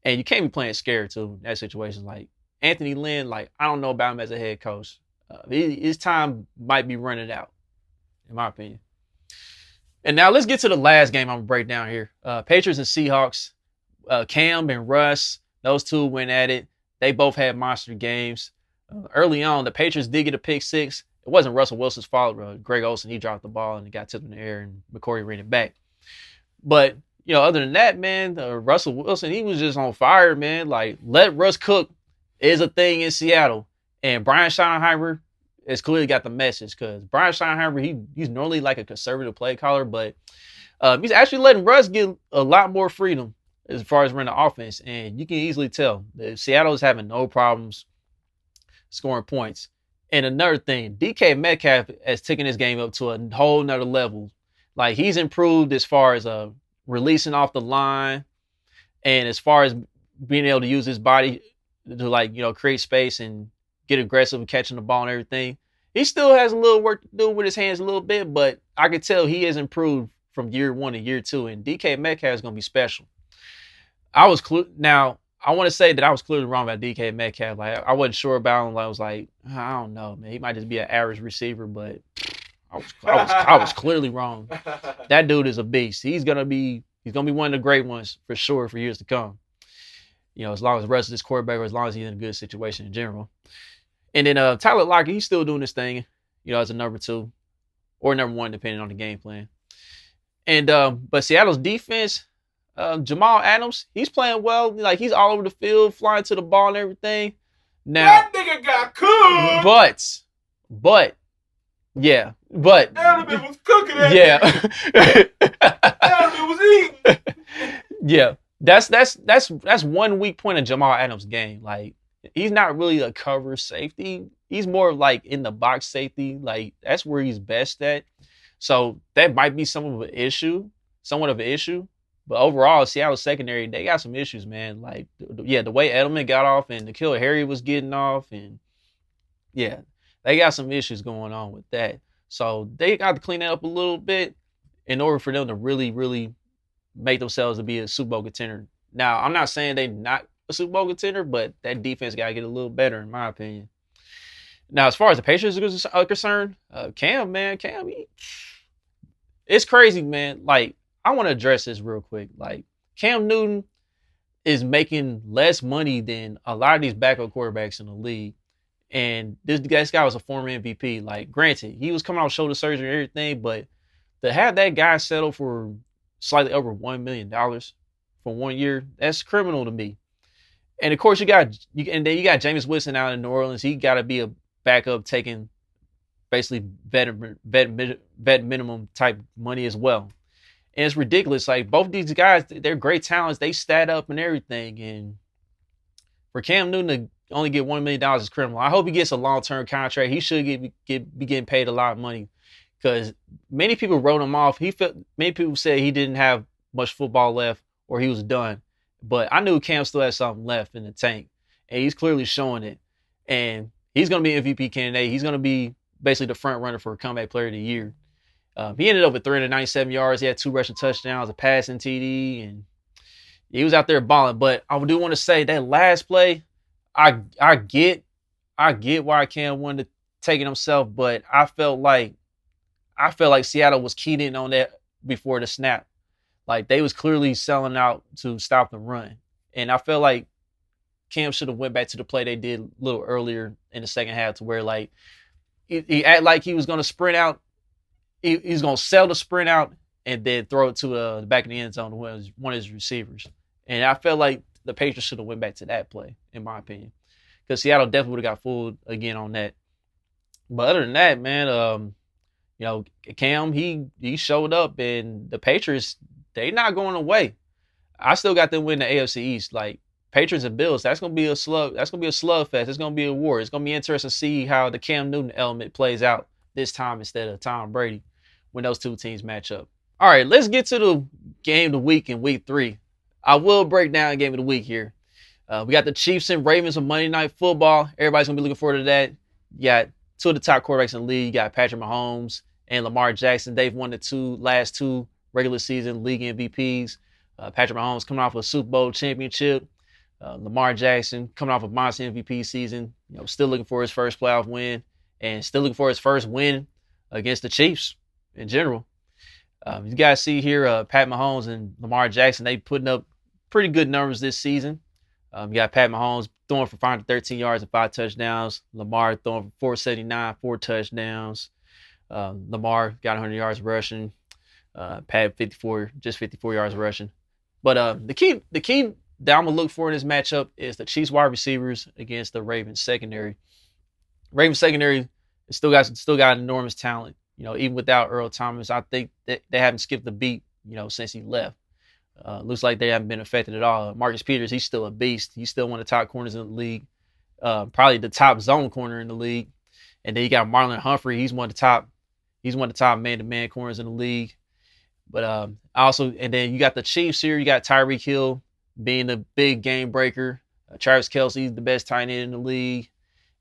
And you can't be playing scared, too, in that situation. Like, Anthony Lynn, like, I don't know about him as a head coach. His time might be running out, in my opinion. And now let's get to the last game I'm going to break down here. Patriots and Seahawks. Cam and Russ, Those two went at it. They both had monster games. Early on, the Patriots did get a pick six. It wasn't Russell Wilson's fault. Greg Olsen, he dropped the ball and it got tipped in the air, and McCourty ran it back. But, other than that, man, Russell Wilson, he was just on fire, man. Like, let Russ cook is a thing in Seattle. And Brian Schottenheimer has clearly got the message, because Brian Schottenheimer, he's normally like a conservative play caller, but he's actually letting Russ get a lot more freedom as far as running the offense. And you can easily tell that Seattle is having no problems scoring points. And another thing, DK Metcalf has taken his game up to a whole nother level. Like, he's improved as far as releasing off the line, and as far as being able to use his body to create space and get aggressive with catching the ball and everything. He still has a little work to do with his hands a little bit, but I can tell he has improved from year one to year two, and DK Metcalf is going to be special. Now, I want to say that I was clearly wrong about DK Metcalf. Like, I wasn't sure about him. I was like, I don't know, man. He might just be an average receiver, but I was clearly wrong. That dude is a beast. He's gonna be one of the great ones for sure for years to come. As long as the rest of this quarterback, or as long as he's in a good situation in general. And then Tyler Lockett, he's still doing his thing, as a number 2 or number 1, depending on the game plan. And but Seattle's defense, Jamal Adams, he's playing well. Like, he's all over the field, flying to the ball and everything. Now, that nigga got cooked. But Edelman was cooking that. Yeah. Edelman was eating. Yeah. That's one weak point of Jamal Adams' game. Like, he's not really a cover safety. He's more like in the box safety. Like, that's where he's best at. So that might be somewhat of an issue. But overall, Seattle secondary, they got some issues, man. Like, the way Edelman got off and N'Keal Harry was getting off, and they got some issues going on with that. So they got to clean that up a little bit in order for them to really, really make themselves to be a Super Bowl contender. Now, I'm not saying they're not a Super Bowl contender, but that defense got to get a little better, in my opinion. Now, as far as the Patriots are concerned, Cam, it's crazy, man. Like, I want to address this real quick. Like, Cam Newton is making less money than a lot of these backup quarterbacks in the league. And this guy was a former MVP. Like, granted, he was coming off shoulder surgery and everything, but to have that guy settle for slightly over $1 million for 1 year, that's criminal to me. And of course, you got Jameis Winston out in New Orleans. He got to be a backup, taking basically vet minimum type money as well. And it's ridiculous. Like, both these guys, they're great talents. They stat up and everything. And for Cam Newton to only get $1 million is criminal. I hope he gets a long-term contract. He should be getting paid a lot of money, because many people wrote him off. Many people said he didn't have much football left or he was done. But I knew Cam still had something left in the tank, and he's clearly showing it. And he's going to be an MVP candidate. He's going to be basically the front runner for comeback player of the year. He ended up with 397 yards. He had 2 rushing touchdowns, a passing TD, and he was out there balling. But I do want to say that last play, I get why Cam wanted to take it himself, but I felt like Seattle was keyed in on that before the snap. Like, they was clearly selling out to stop the run. And I felt like Cam should have went back to the play they did a little earlier in the second half, to where, like, he acted like he was going to sprint out. He's going to sell the sprint out and then throw it to the back of the end zone to one of his receivers. And I felt like the Patriots should have went back to that play, in my opinion, because Seattle definitely would have got fooled again on that. But other than that, man, Cam, he showed up, and the Patriots, they not going away. I still got them win the AFC East. Like, Patriots and Bills, that's gonna be a slug. That's gonna be a slugfest. It's gonna be a war. It's gonna be interesting to see how the Cam Newton element plays out this time instead of Tom Brady when those two teams match up. All right, let's get to the game of the week in week 3. I will break down game of the week here. We got the Chiefs and Ravens on Monday Night Football. Everybody's gonna be looking forward to that. You got 2 of the top quarterbacks in the league. You got Patrick Mahomes and Lamar Jackson. They've won the last two regular season league MVPs. Patrick Mahomes coming off a Super Bowl championship. Lamar Jackson coming off a monster MVP season. Still looking for his first playoff win, and still looking for his first win against the Chiefs in general. You guys see here, Pat Mahomes and Lamar Jackson, they putting up pretty good numbers this season. You got Pat Mahomes throwing for 513 yards and 5 touchdowns. Lamar throwing for 479, 4 touchdowns. Lamar got 100 yards rushing. Pat 54 yards rushing. But the key that I'm gonna look for in this matchup is the Chiefs wide receivers against the Ravens secondary. Ravens secondary still got enormous talent. Even without Earl Thomas, I think that they haven't skipped a beat, since he left. Looks like they haven't been affected at all. Marcus Peters, he's still a beast. He's still one of the top corners in the league. Probably the top zone corner in the league. And then you got Marlon Humphrey. He's one of the top man-to-man corners in the league. But and then you got the Chiefs here. You got Tyreek Hill being the big game breaker. Travis Kelce's the best tight end in the league.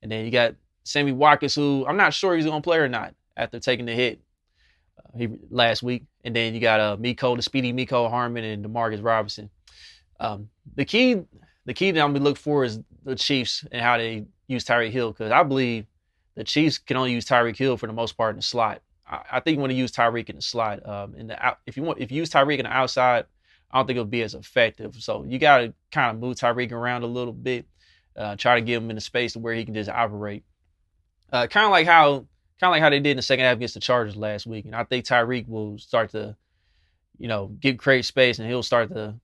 And then you got Sammy Watkins, who I'm not sure he's going to play or not after taking the hit last week. And then you got the speedy Miko Harmon and DeMarcus Robinson. The key that I'm going to look for is the Chiefs and how they use Tyreek Hill, because I believe the Chiefs can only use Tyreek Hill for the most part in the slot. I think you want to use Tyreek in the slot. If you use Tyreek in the outside, I don't think it'll be as effective. So you got to kind of move Tyreek around a little bit, try to give him in a space where he can just operate. Kind of like how they did in the second half against the Chargers last week. And I think Tyreek will start to, create space, and he'll start to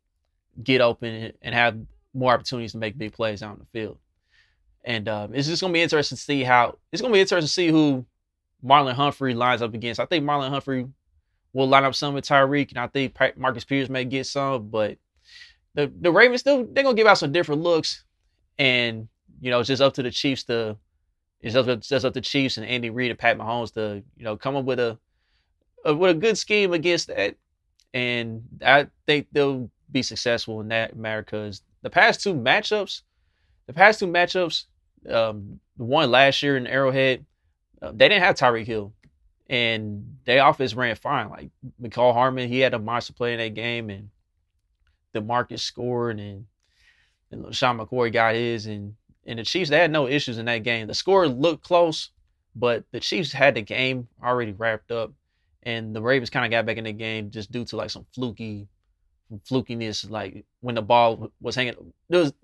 get open and have more opportunities to make big plays out in the field. And it's just going to be interesting to see who Marlon Humphrey lines up against. I think Marlon Humphrey will line up some with Tyreek, and I think Marcus Peters may get some, but the Ravens they're gonna give out some different looks, and it's just up to the Chiefs up to Chiefs and Andy Reid and Pat Mahomes to come up with a good scheme against that, and I think they'll be successful in that matter, because the past two matchups, the one last year in Arrowhead, they didn't have Tyreek Hill, and their offense ran fine. Like Mecole Hardman, he had a monster play in that game, and DeMarcus scored, and Sean McCoy got his, and the Chiefs, they had no issues in that game. The score looked close, but the Chiefs had the game already wrapped up, and the Ravens kind of got back in the game just due to like some flukiness, like when the ball was hanging.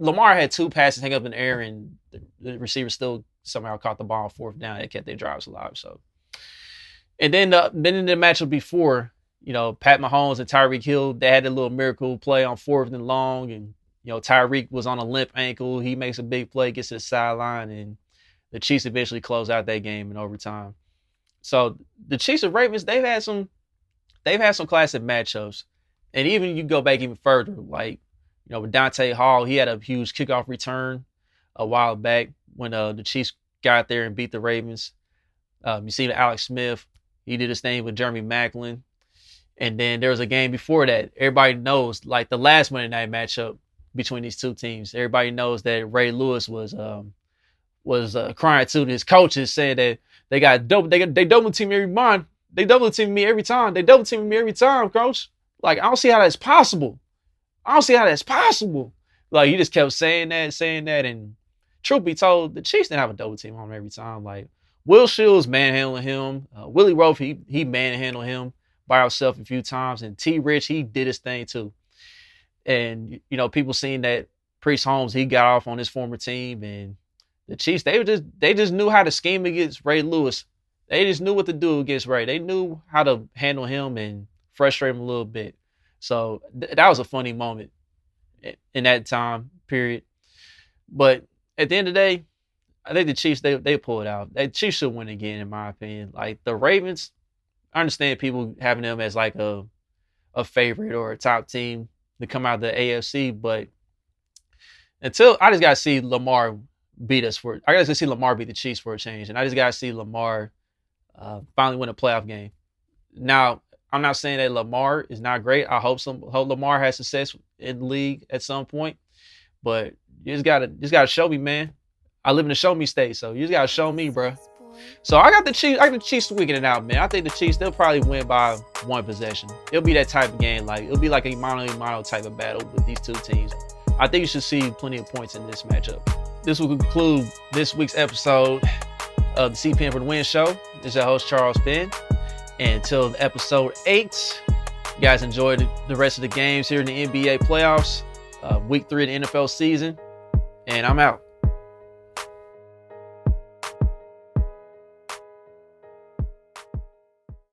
Lamar had 2 passes hang up in the air, and the receiver still somehow caught the ball on 4th down. It kept their drives alive. So, and then in the matchup before, Pat Mahomes and Tyreek Hill, they had a little miracle play on 4th and long, and Tyreek was on a limp ankle. He makes a big play, gets to the sideline, and the Chiefs eventually close out that game in overtime. So the Chiefs and Ravens, they've had some classic matchups. And even you go back even further, like, with Dante Hall, he had a huge kickoff return a while back when the Chiefs got there and beat the Ravens. You see Alex Smith, he did his thing with Jeremy Maclin. And then there was a game before that. Everybody knows, like the last Monday night matchup between these two teams, everybody knows that Ray Lewis was crying to his coaches, saying that they double team me every month. They double team me every time. They double team me every time, coach. Like, I don't see how that's possible. Like, he just kept saying that. And truth be told, the Chiefs didn't have a double team on him every time. Like, Will Shields manhandling him. Willie Rofe, he manhandled him by himself a few times. And T. Rich, he did his thing too. And, people seeing that Priest Holmes, he got off on his former team. And the Chiefs, they just knew how to scheme against Ray Lewis. They just knew what to do against Ray. They knew how to handle him and frustrate him a little bit. So that was a funny moment in that time period. But at the end of the day, I think the Chiefs, they pull it out. The Chiefs should win again, in my opinion. Like the Ravens, I understand people having them as like a favorite or a top team to come out of the AFC, but until I just gotta see Lamar beat the Chiefs for a change, and I just gotta see Lamar finally win a playoff game. Now, I'm not saying that Lamar is not great. I hope Lamar has success in the league at some point. But you just gotta show me, man. I live in the show me state, so you just gotta show me, bro. So I got the Chiefs tweaking it out, man. I think the Chiefs, they'll probably win by 1 possession. It'll be that type of game. Like, it'll be like a mano type of battle with these two teams. I think you should see plenty of points in this matchup. This will conclude this week's episode of the CPENN for the Win show. This is your host, Charles Penn. And until episode 8, you guys enjoy the rest of the games here in the NBA playoffs. Week 3 of the NFL season. And I'm out.